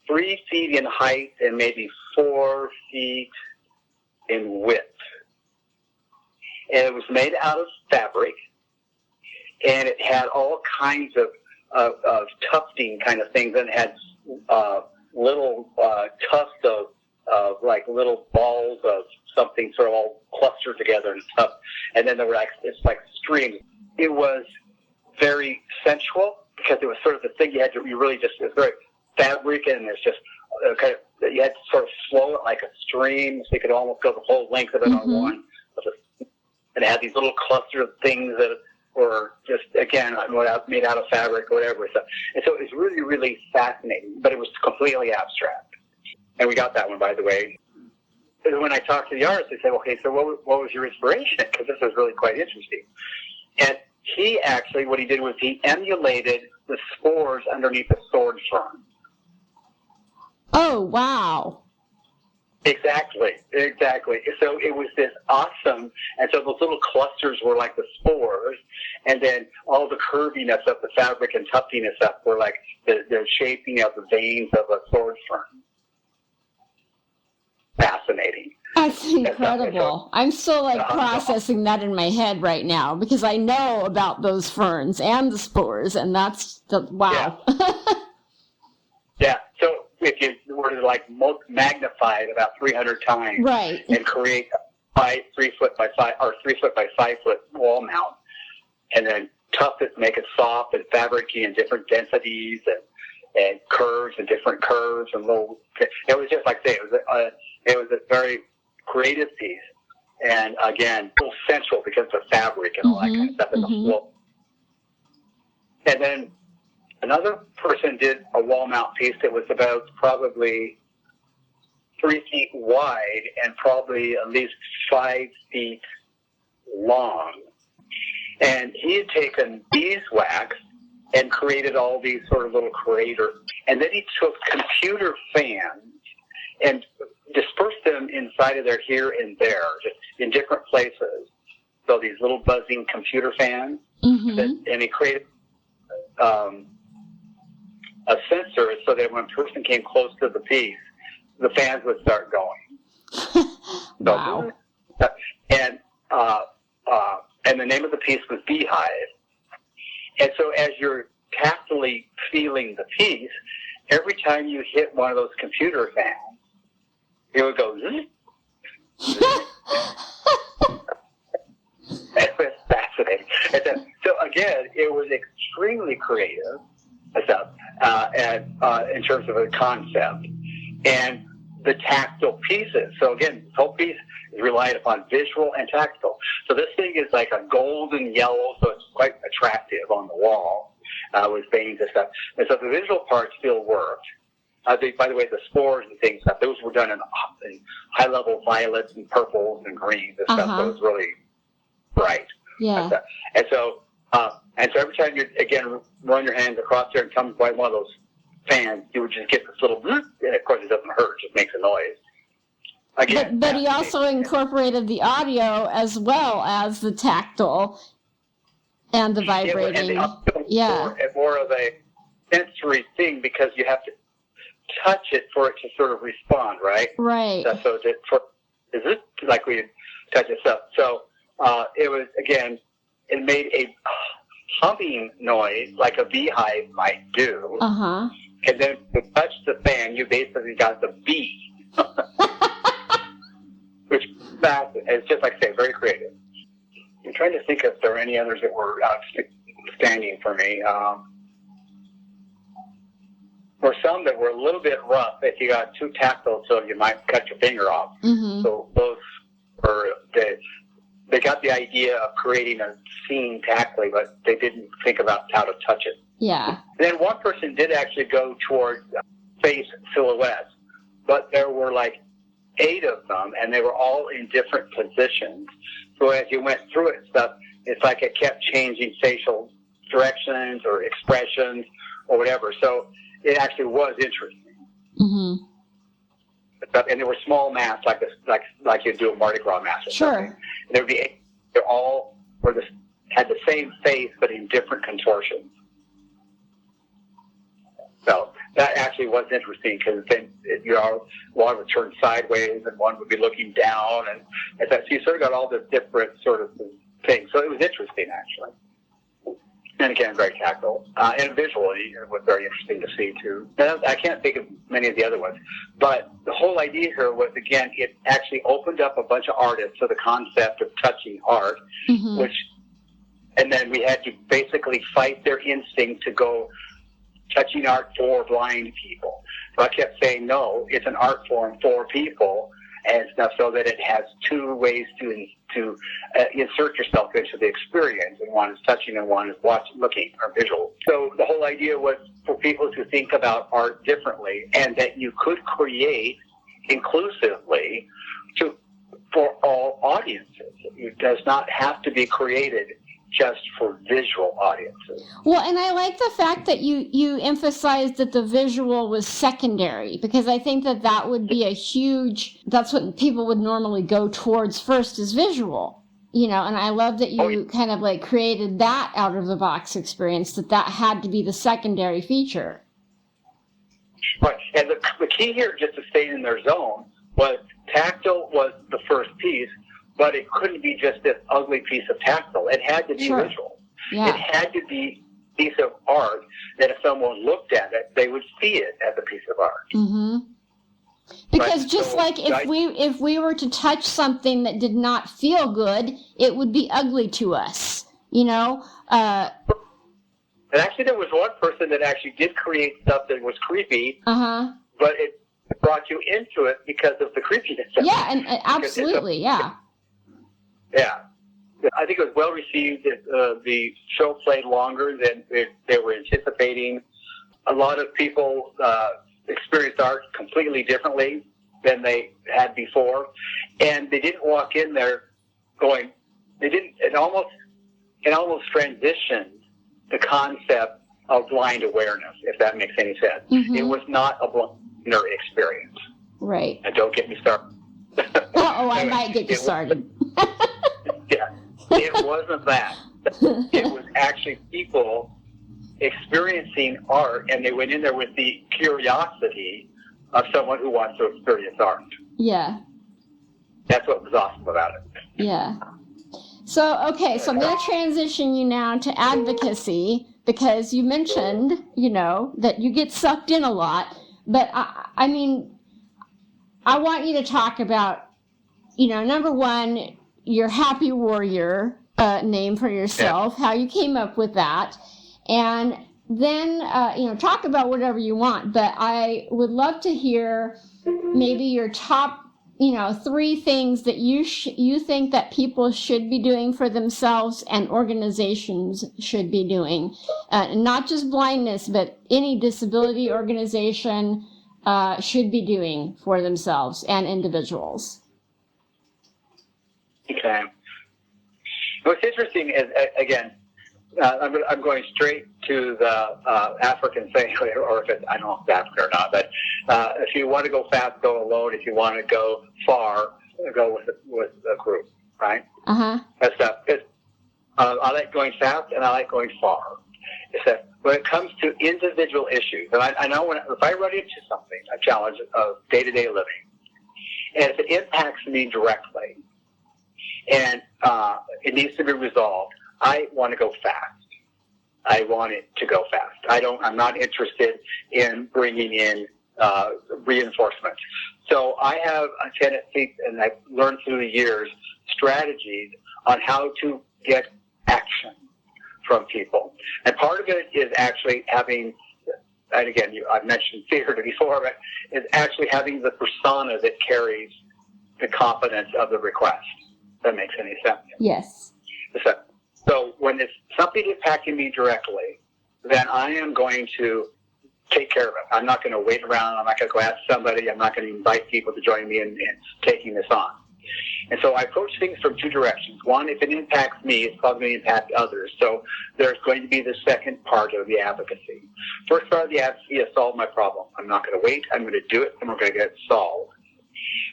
Speaker 3: 3 feet in height and maybe 4 feet in width. And it was made out of fabric, and it had all kinds of tufting kind of things, and it had little tufts of like little balls of something sort of all clustered together and stuff. And then there were it's like strings. It was very sensual because it was sort of the thing it was very fabric, and there's just kind of, you had to sort of flow it like a stream, so you could almost go the whole length of it on one. And it had these little clusters of things that were just, again, made out of fabric or whatever. And so it was really, really fascinating, but it was completely abstract. And we got that one, by the way. And when I talked to the artist, they said, okay, so what was your inspiration? Because this was really quite interesting. And he actually, what he did was he emulated the spores underneath the sword fern.
Speaker 2: Oh, wow.
Speaker 3: Exactly. So it was this awesome, and so those little clusters were like the spores, and then all the curviness of the fabric and tuftiness up were like the shaping of the veins of a sword fern. Fascinating.
Speaker 2: That's incredible. I'm still processing that in my head right now because I know about those ferns and the spores, and that's wow.
Speaker 3: Yeah. So if you were to magnify it about 300 times,
Speaker 2: right,
Speaker 3: and create a 3 foot by 5 or 3 foot by 5 foot wall mount, and then tuft it, make it soft and fabricy in different densities and curves and different curves and little. It was just like I say, it was a very creative piece, and again, a little sensual because of the fabric and all that kind of stuff in the flow. And then another person did a wall mount piece that was about probably 3 feet wide and probably at least 5 feet long. And he had taken beeswax and created all these sort of little craters. And then he took computer fans and dispersed them inside of there here and there, just in different places. So these little buzzing computer fans. And he created a sensor so that when a person came close to the piece, the fans would start going.
Speaker 2: Wow.
Speaker 3: And the name of the piece was Beehive. And so as you're tactily feeling the piece, every time you hit one of those computer fans, it would go zzz. It was fascinating. So again, it was extremely creative in terms of a concept. And the tactile pieces. So again, this whole piece is relied upon visual and tactile. So this thing is like a golden yellow, so it's quite attractive on the wall with veins and stuff. And so the visual part still worked. By the way, the spores and things, those were done in high-level violets and purples and greens and stuff. So it was really bright.
Speaker 2: Yeah.
Speaker 3: And so every time you again run your hands across there and come by one of those fans, you would just get this little, and of course it doesn't hurt, it just makes a noise. Again,
Speaker 2: but he also incorporated the audio as well as the tactile and the vibrating.
Speaker 3: More of a sensory thing because you have to touch it for it to sort of respond, right?
Speaker 2: Right.
Speaker 3: So is it like we touch it up? So it was, again, it made a humming noise like a beehive might do. And then to touch the fan, you basically got the bee. Which is just like I say, very creative. I'm trying to think if there are any others that were outstanding for me. Or some that were a little bit rough if you got too tactile, so you might cut your finger off. So those were they got the idea of creating a scene tactily, but they didn't think about how to touch it.
Speaker 2: Yeah.
Speaker 3: Then one person did actually go towards face silhouettes, but there were like 8 of them, and they were all in different positions. So as you went through it and stuff, it's like it kept changing facial directions or expressions or whatever. So it actually was interesting.
Speaker 2: Mm-hmm.
Speaker 3: And there were small masks, like you'd do a Mardi Gras mask or
Speaker 2: Sure.
Speaker 3: something. And there would be 8. They all had the same face, but in different contortions. So that actually was interesting, because then, one would turn sideways and one would be looking down, and so you sort of got all this different sort of things. So it was interesting, actually. And again, very tactile. And visually, it was very interesting to see, too. And I can't think of many of the other ones. But the whole idea here was, again, it actually opened up a bunch of artists to the concept of touching art,
Speaker 2: Mm-hmm.
Speaker 3: and then we had to basically fight their instinct to go touching art for blind people. So I kept saying, no, it's an art form for people, and stuff, so that it has 2 ways to insert yourself into the experience, and one is touching and one is looking, or visual. So the whole idea was for people to think about art differently, and that you could create inclusively for all audiences. It does not have to be created just for visual audiences.
Speaker 2: Well, and I like the fact that you emphasized that the visual was secondary, because I think that would be that's what people would normally go towards first, is visual, and I love that you kind of like created that out of the box experience, that had to be the secondary feature.
Speaker 3: Right, and the key here, just to stay in their zone, was tactile was the first piece, but it couldn't be just this ugly piece of tactile. It had to be
Speaker 2: Sure.
Speaker 3: visual.
Speaker 2: Yeah.
Speaker 3: It had to be a piece of art that if someone looked at it, they would see it as a piece of art.
Speaker 2: Mm-hmm. Because
Speaker 3: Right.
Speaker 2: just
Speaker 3: So,
Speaker 2: like if we were to touch something that did not feel good, it would be ugly to us,
Speaker 3: And actually, there was one person that actually did create stuff that was creepy,
Speaker 2: Uh-huh.
Speaker 3: but it brought you into it because of the creepiness.
Speaker 2: Yeah, and absolutely, yeah.
Speaker 3: Yeah. I think it was well received. The show played longer than they were anticipating. A lot of people experienced art completely differently than they had before. And they didn't walk in there it almost transitioned the concept of blind awareness, if that makes any sense.
Speaker 2: Mm-hmm.
Speaker 3: It was not a blinder experience.
Speaker 2: Right.
Speaker 3: And don't get me started.
Speaker 2: I might get you started.
Speaker 3: Yeah, it wasn't that. It was actually people experiencing art, and they went in there with the curiosity of someone who wants to experience art.
Speaker 2: Yeah.
Speaker 3: That's what was awesome about it.
Speaker 2: Yeah. So, okay, so I'm going to transition you now to advocacy, because you mentioned, that you get sucked in a lot. But, I want you to talk about, number one, your Happy Warrior name for yourself, how you came up with that. And then, talk about whatever you want. But I would love to hear maybe your top 3 things that you think that people should be doing for themselves and organizations should be doing. Not just blindness, but any disability organization should be doing for themselves and individuals.
Speaker 3: Okay. What's interesting is, again, I'm going straight to the African saying, or if I don't know if it's Africa or not, but if you want to go fast, go alone. If you want to go far, go with a group, right?
Speaker 2: Uh-huh.
Speaker 3: That's stuff. I like going fast and I like going far. It's that when it comes to individual issues, and I know if I run into something, a challenge of day-to-day living, and if it impacts me directly, and it needs to be resolved, I want to go fast. I want it to go fast. I'm not interested in bringing in reinforcements. So I have a tendency, and I've learned through the years, strategies on how to get action from people. And part of it is actually having, and again, I've mentioned fear before, but is actually having the persona that carries the confidence of the request. If that makes any sense.
Speaker 2: Yes.
Speaker 3: So when it's something impacting me directly, then I am going to take care of it. I'm not going to wait around. I'm not going to go ask somebody. I'm not going to invite people to join me in taking this on. And so I approach things from two directions. One, if it impacts me, it's probably going to impact others. So there's going to be the second part of the advocacy. First part of the advocacy is solve my problem. I'm not going to wait. I'm going to do it, and we're going to get it solved.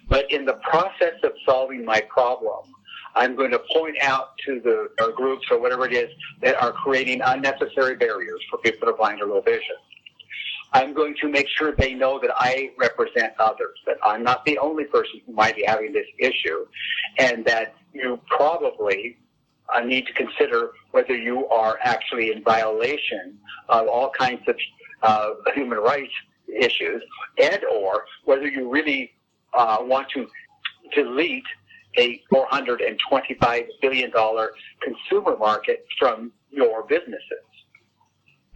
Speaker 3: But in the process of solving my problem, I'm going to point out to the groups or whatever it is that are creating unnecessary barriers for people that are blind or low vision. I'm going to make sure they know that I represent others, that I'm not the only person who might be having this issue, and that you probably need to consider whether you are actually in violation of all kinds of human rights issues, and or whether you really want to delete a $425 billion consumer market from your businesses.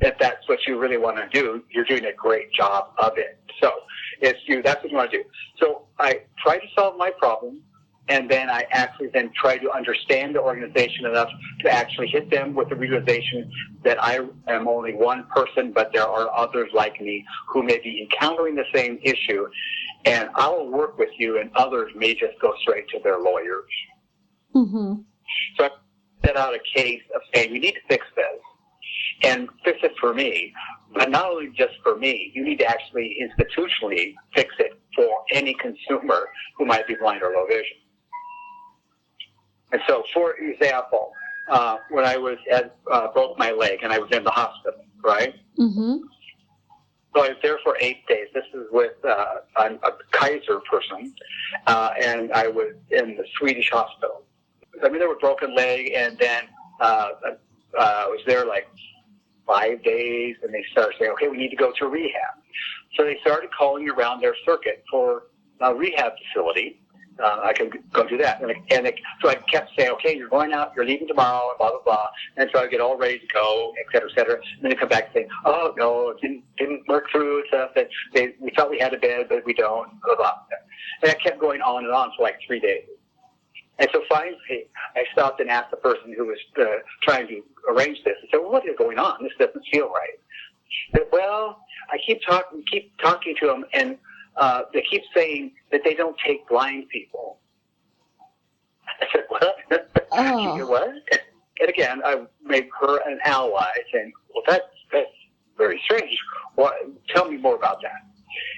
Speaker 3: If that's what you really want to do, you're doing a great job of it. So that's what you want to do. So I try to solve my problem, and then I actually then try to understand the organization enough to actually hit them with the realization that I am only one person, but there are others like me who may be encountering the same issue, and I will work with you, and others may just go straight to their lawyers.
Speaker 2: Mm-hmm.
Speaker 3: So I set out a case of saying, we need to fix this. And fix it for me, but not only just for me, you need to actually institutionally fix it for any consumer who might be blind or low vision. And so, for example, when I was broke my leg and I was in the hospital, right?
Speaker 2: Mm-hmm.
Speaker 3: So I was there for 8 days. This is with a Kaiser person, and I was in the Swedish hospital. I mean, there was a broken leg, and then I was there like 5 days, and they started saying, okay, we need to go to rehab. So they started calling around their circuit for a rehab facility. I can go do that. So I kept saying, okay, you're going out, you're leaving tomorrow, blah, blah, blah. And so I get all ready to go, et cetera, et cetera. And then they come back and say, oh, no, it didn't work through stuff. We thought we had a bed, but we don't, blah, blah. And I kept going on and on for like 3 days. And so finally, I stopped and asked the person who was trying to arrange this. I said, well, what is going on? This doesn't feel right. He said, well, I keep talking to them, and they keep saying that they don't take blind people. I said, what?
Speaker 2: Oh.
Speaker 3: She said, what? And again, I made her an ally, saying, well, that's very strange. Well, tell me more about that.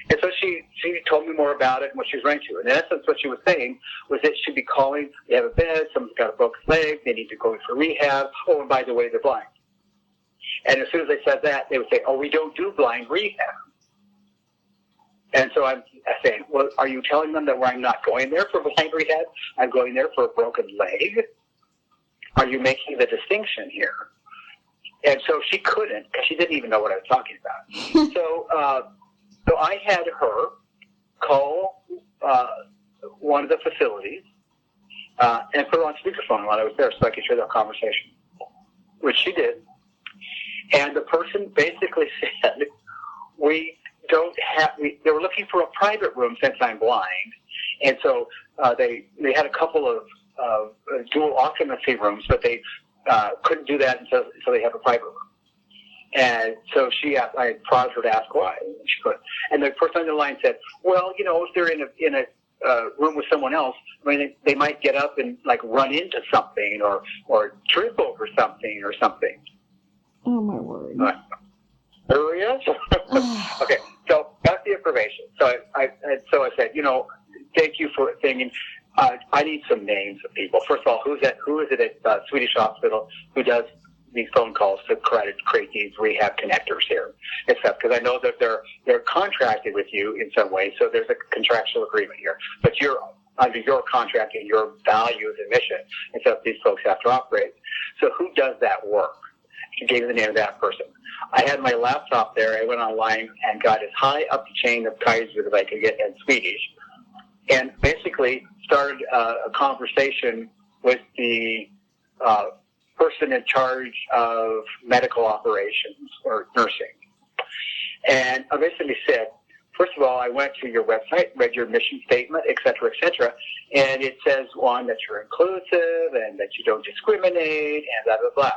Speaker 3: And so she told me more about it and what she was running to. In essence, what she was saying was that she'd be calling, they have a bed, someone's got a broken leg, they need to go for rehab. Oh, and by the way, they're blind. And as soon as they said that, they would say, oh, we don't do blind rehab. And so I'm saying, well, are you telling them that I'm not going there for blind rehab? I'm going there for a broken leg? Are you making the distinction here? And so she couldn't, because she didn't even know what I was talking about. So I had her call one of the facilities and put her on speakerphone while I was there so I could hear that conversation, which she did. And the person basically said, they were looking for a private room since I'm blind. And so they had a couple of dual occupancy rooms, but they couldn't do that until they have a private room. And so I prodded her to ask why, and she couldn't. And the person on the line said, well, if they're in a room with someone else, I mean, they might get up and like run into something or trip over something or something.
Speaker 2: Oh, my word.
Speaker 3: There he is. Okay, so got the information. So I said, thank you for thinking. I need some names of people. First of all, who is it at Swedish Hospital who does these phone calls to create these rehab connectors here, except because I know that they're contracted with you in some way, so there's a contractual agreement here. But you're under your contract and your values and mission, and so these folks have to operate. So who does that work? She gave me the name of that person. I had my laptop there. I went online and got as high up the chain of Kaiser as I could get in Swedish, and basically started a conversation with the person in charge of medical operations or nursing. And I basically said, first of all, I went to your website, read your mission statement, et cetera, and it says, one, that you're inclusive and that you don't discriminate and blah, blah,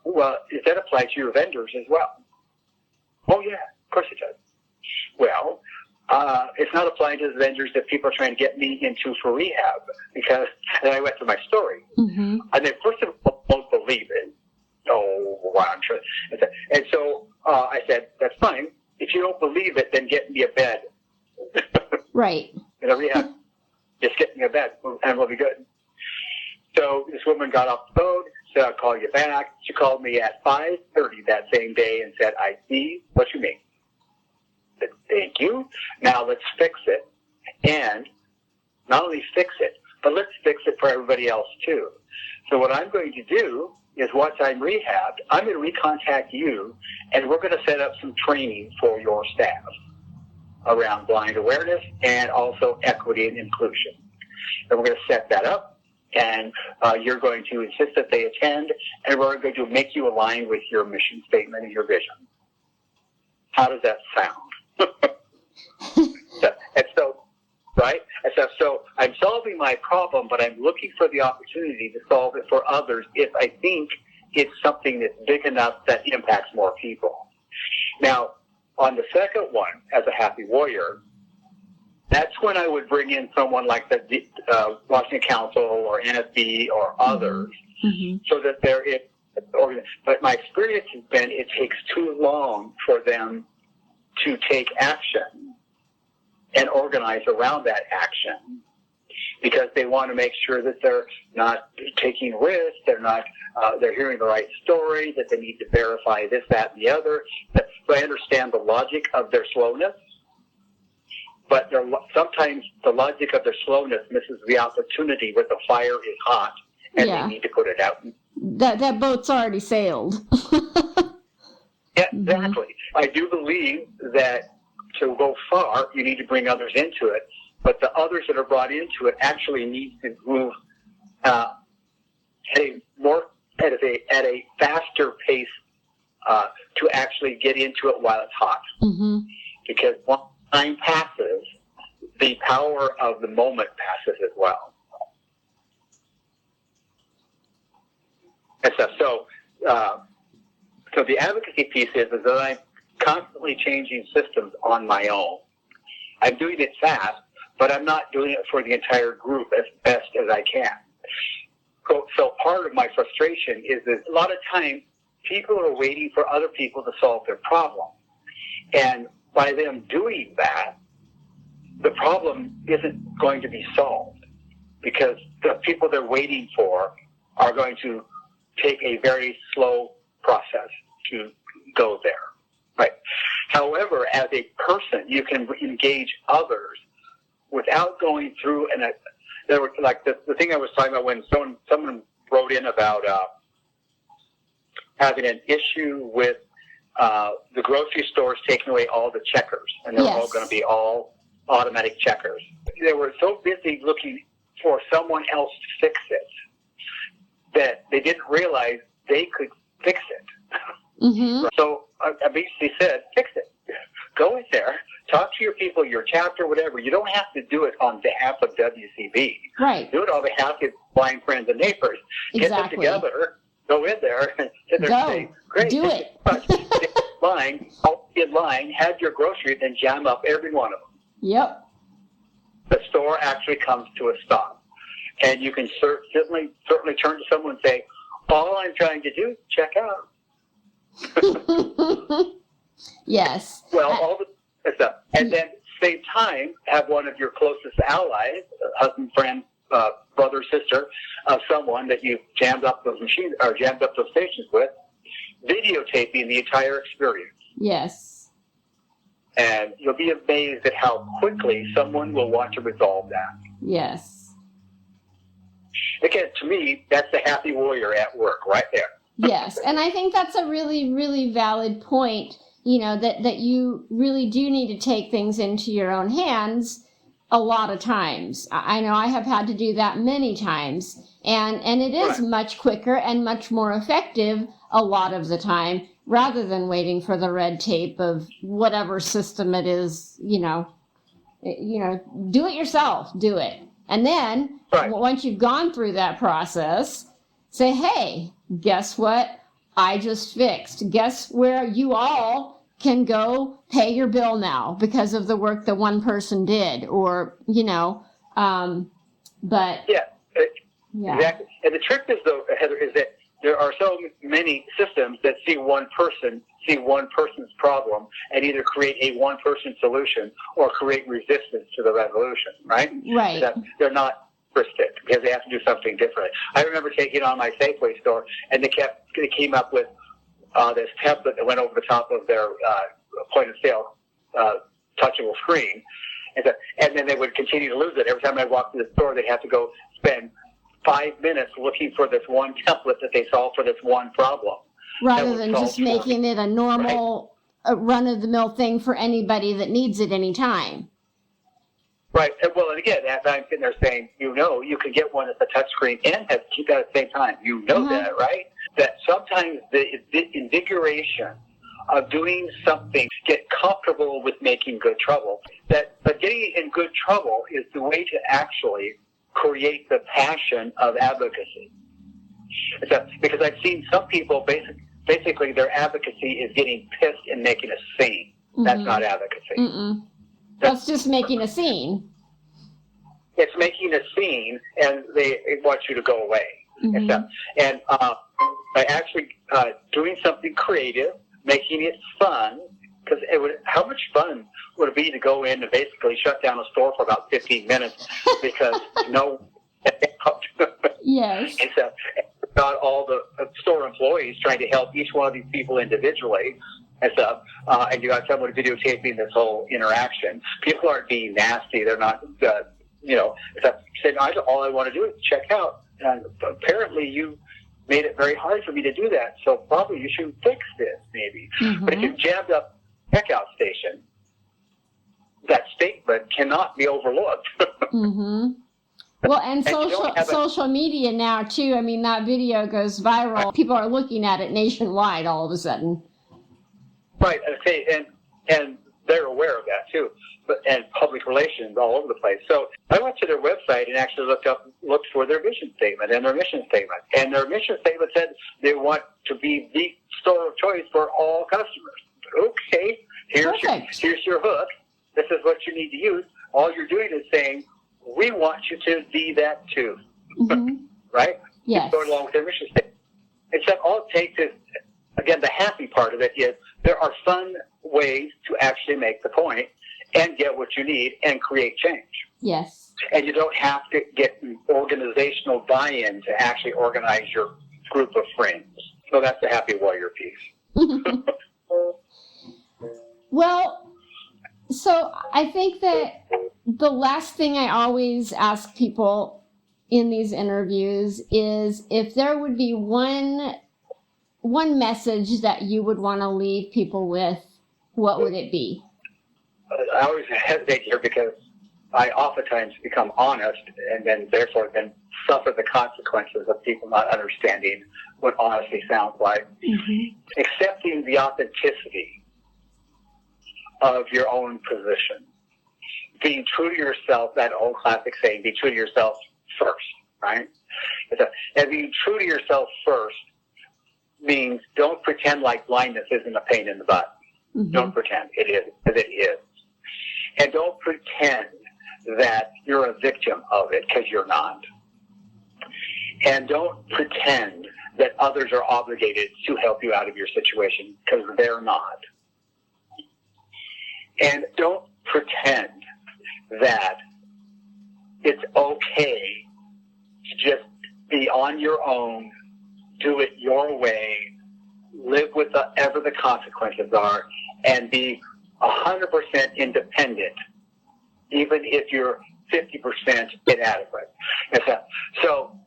Speaker 3: Well, does that apply to your vendors as well? Oh, yeah, of course it does. Well, it's not applying to the vendors that people are trying to get me into for rehab, because, and I went through my story.
Speaker 2: Mm-hmm.
Speaker 3: And they first of all don't believe it. Oh, wow, I'm sure. And so I said, that's fine. If you don't believe it, then get me a bed.
Speaker 2: Right.
Speaker 3: In a rehab, just get me a bed, and we'll be good. So this woman got off the phone, said, I'll call you back. She called me at 5:30 that same day and said, I see what you mean. I said, thank you. Now let's fix it. And not only fix it, but let's fix it for everybody else too. So what I'm going to do is once I'm rehabbed, I'm going to recontact you, and we're going to set up some training for your staff around blind awareness and also equity and inclusion. And we're going to set that up, and you're going to insist that they attend, and we're going to make you align with your mission statement and your vision. How does that sound? Right? So I'm solving my problem, but I'm looking for the opportunity to solve it for others if I think it's something that's big enough that impacts more people. Now, on the second one, as a happy warrior, that's when I would bring in someone like the Washington Council or NFB or others, mm-hmm. so that they're in. But my experience has been it takes too long for them to take action and organize around that action, because they want to make sure that they're not taking risks, they're hearing the right story, that they need to verify this, that, and the other. So I understand the logic of their slowness, but sometimes the logic of their slowness misses the opportunity where the fire is hot and they need to put it out.
Speaker 2: That boat's already sailed.
Speaker 3: Yeah, exactly. Mm-hmm. I do believe that to go far, you need to bring others into it, but the others that are brought into it actually need to move at a faster pace to actually get into it while it's hot. Mm-hmm. Because once time passes, the power of the moment passes as well. And so the advocacy piece is that I'm constantly changing systems on my own. I'm doing it fast, but I'm not doing it for the entire group as best as I can. So part of my frustration is that a lot of times people are waiting for other people to solve their problem. And by them doing that, the problem isn't going to be solved, because the people they're waiting for are going to take a very slow process to go there. Right. However, as a person, you can engage others without going through like the thing I was talking about when someone wrote in about having an issue with the grocery stores taking away all the checkers, and they're all going to be all automatic checkers. They were so busy looking for someone else to fix it that they didn't realize they could fix it. Mm-hmm. So I basically said, fix it. Go in there, talk to your people, your chapter, whatever. You don't have to do it on behalf of WCB.
Speaker 2: Right.
Speaker 3: Do it on behalf of your blind friends and neighbors.
Speaker 2: Exactly.
Speaker 3: Get them together, go in there, and sit there and say, great.
Speaker 2: Do it.
Speaker 3: In line, have your groceries, and jam up every one of them.
Speaker 2: Yep.
Speaker 3: The store actually comes to a stop. And you can certainly turn to someone and say, all I'm trying to do is check out.
Speaker 2: Yes.
Speaker 3: Well, all the stuff. And then, same time, have one of your closest allies, husband, friend, brother, sister, someone that you've jammed up those machines or jammed up those stations with, videotaping the entire experience.
Speaker 2: Yes.
Speaker 3: And you'll be amazed at how quickly someone will want to resolve that.
Speaker 2: Yes.
Speaker 3: Again, to me, that's the happy warrior at work right there.
Speaker 2: Yes, and I think that's a really, really valid point, that you really do need to take things into your own hands a lot of times. I know I have had to do that many times, and it is much quicker and much more effective a lot of the time, rather than waiting for the red tape of whatever system it is, do it yourself, do it. And then once you've gone through that process, say, hey, guess what? I just fixed. Guess where you all can go pay your bill now because of the work that one person did, or, but
Speaker 3: Yeah, exactly. And the trick is, though, Heather, is that there are so many systems that see one person's problem, and either create a one-person solution or create resistance to the resolution, right?
Speaker 2: Right.
Speaker 3: That they're not realistic because they have to do something different. I remember taking on my Safeway store, and they came up with this template that went over the top of their point-of-sale touchable screen, and then they would continue to lose it. Every time I walked through the store, they'd have to go spend 5 minutes looking for this one template that they solved for this one problem.
Speaker 2: Rather than just making it a normal, run-of-the-mill thing for anybody that needs it anytime.
Speaker 3: Right. Well, and again, as I'm sitting there saying, you can get one that's a touchscreen and has to keep that at the same time. You know that, right? That sometimes the invigoration of doing something, get comfortable with making good trouble. But getting in good trouble is the way to actually create the passion of advocacy. Because I've seen some people, basically their advocacy is getting pissed and making a scene. That's not advocacy.
Speaker 2: That's just making a scene.
Speaker 3: It's making a scene, and they want you to go away. And by actually doing something creative, making it fun, because how much fun would it be to go in and basically shut down a store for about 15 minutes because
Speaker 2: Yes.
Speaker 3: And so got all the store employees trying to help each one of these people individually and stuff, and you got someone videotaping this whole interaction. People aren't being nasty. They're not, saying, all I want to do is check out. And apparently you made it very hard for me to do that, so probably you should fix this, maybe. But if you jammed up checkout station, that statement cannot be overlooked.
Speaker 2: Well, and social media now, too. I mean, that video goes viral. People are looking at it nationwide all of a sudden.
Speaker 3: Right. Okay, and they're aware of that, too, and public relations all over the place. So I went to their website and actually looked for their vision statement and their mission statement. And their mission statement said they want to be the store of choice for all customers. Okay, here's your hook. This is what you need to use. All you're doing is saying, we want you to be that too. Right?
Speaker 2: Yes.
Speaker 3: Going along with their mission statement. Except all it takes is, again, the happy part of it is there are fun ways to actually make the point and get what you need and create change.
Speaker 2: Yes.
Speaker 3: And you don't have to get organizational buy-in to actually organize your group of friends. So that's the happy warrior piece.
Speaker 2: Well, so I think that the last thing I always ask people in these interviews is if there would be one message that you would want to leave people with, what would it be?
Speaker 3: I always hesitate here because I oftentimes become honest and then therefore suffer the consequences of people not understanding what honesty sounds like. Accepting the authenticity of your own position. Being true to yourself, that old classic saying, be true to yourself first, right? And being true to yourself first means don't pretend like blindness isn't a pain in the butt. Don't pretend it is, because it is. And don't pretend that you're a victim of it, because you're not. And don't pretend that others are obligated to help you out of your situation, because they're not. And don't pretend that it's okay to just be on your own, do it your way, live with whatever the consequences are, and be 100% independent, even if you're 50% inadequate. So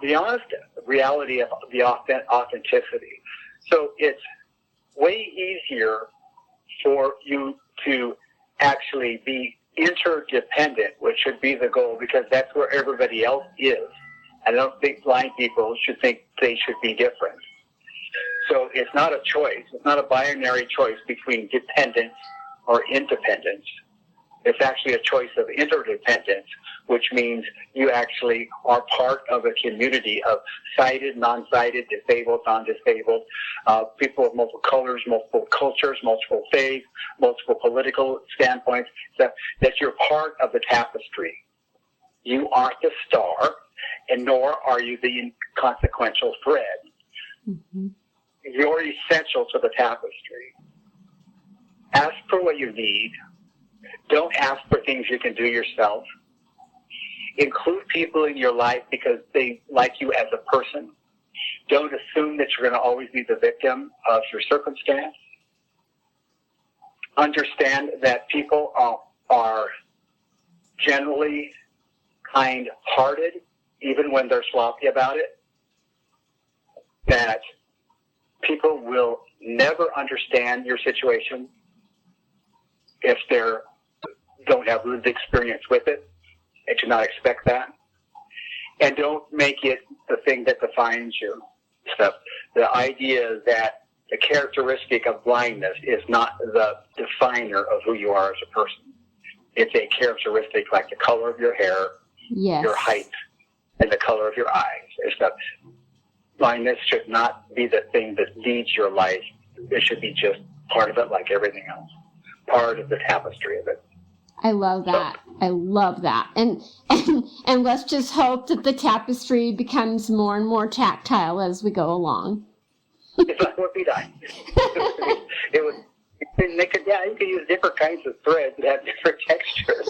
Speaker 3: the honest reality of the authenticity. So it's way easier for you to actually be interdependent, which should be the goal, because that's where everybody else is. I don't think blind people should think they should be different. So it's not a choice. It's not a binary choice between dependence or independence. It's actually a choice of interdependence which means you actually are part of a community of sighted, non-sighted, disabled, non-disabled, people of multiple colors, multiple cultures, multiple faiths, multiple political standpoints, that you're part of the tapestry. You aren't the star, and nor are you the inconsequential thread.
Speaker 2: Mm-hmm.
Speaker 3: You're essential to the tapestry. Ask for what you need. Don't ask for things you can do yourself. Include people in your life because they like you as a person. Don't assume that you're going to always be the victim of your circumstance. Understand that people are generally kind-hearted, even when they're sloppy about it. That people will never understand your situation if they don't have lived experience with it, and do not expect that. And don't make it the thing that defines you. So the idea that the characteristic of blindness is not the definer of who you are as a person. It's a characteristic like the color of your hair,
Speaker 2: yes,
Speaker 3: your height, and the color of your eyes. It's that blindness should not be the thing that leads your life. It should be just part of it like everything else. Part of the tapestry of it.
Speaker 2: I love that. I love that. And let's just hope that the tapestry becomes more and more tactile as we go along.
Speaker 3: That would be nice. It would. You could use different kinds of threads that have different textures.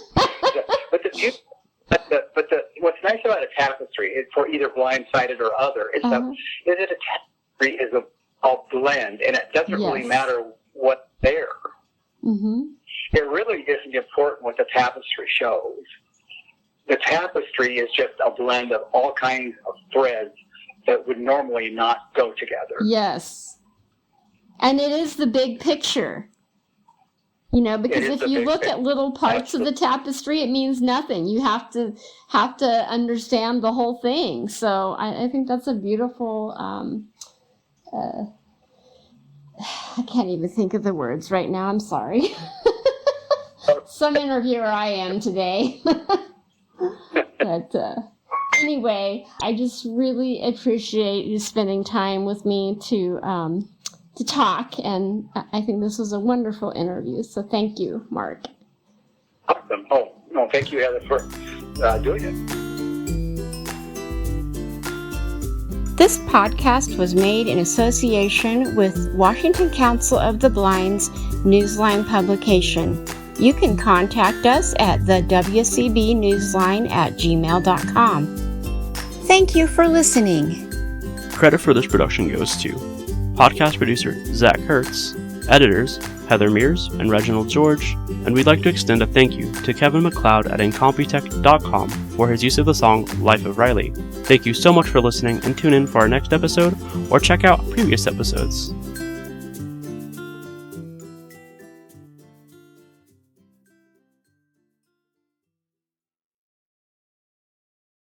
Speaker 3: But what's nice about a tapestry is for either blind-sighted or other is that a tapestry is a blend, and it doesn't really matter what's there.
Speaker 2: Mm-hmm.
Speaker 3: It really isn't important what the tapestry shows. The tapestry is just a blend of all kinds of threads that would normally not go together.
Speaker 2: Yes. And it is the big picture. You know, because if you look at little parts of the tapestry, it means nothing. You have to understand the whole thing. So I think that's a beautiful, I can't even think of the words right now. I'm sorry. Some interviewer I am today. But anyway, I just really appreciate you spending time with me to talk, and I think this was a wonderful interview. So thank you, Mark.
Speaker 3: Awesome. Oh, no, thank you, Heather, for doing it.
Speaker 1: This podcast was made in association with Washington Council of the Blind's Newsline publication. You can contact us at the wcbnewsline@gmail.com. Thank you for listening.
Speaker 4: Credit for this production goes to podcast producer Zach Hertz, editors Heather Meares and Reginald George, and we'd like to extend a thank you to Kevin McLeod at Incompetech.com for his use of the song Life of Riley. Thank you so much for listening, and tune in for our next episode or check out previous episodes.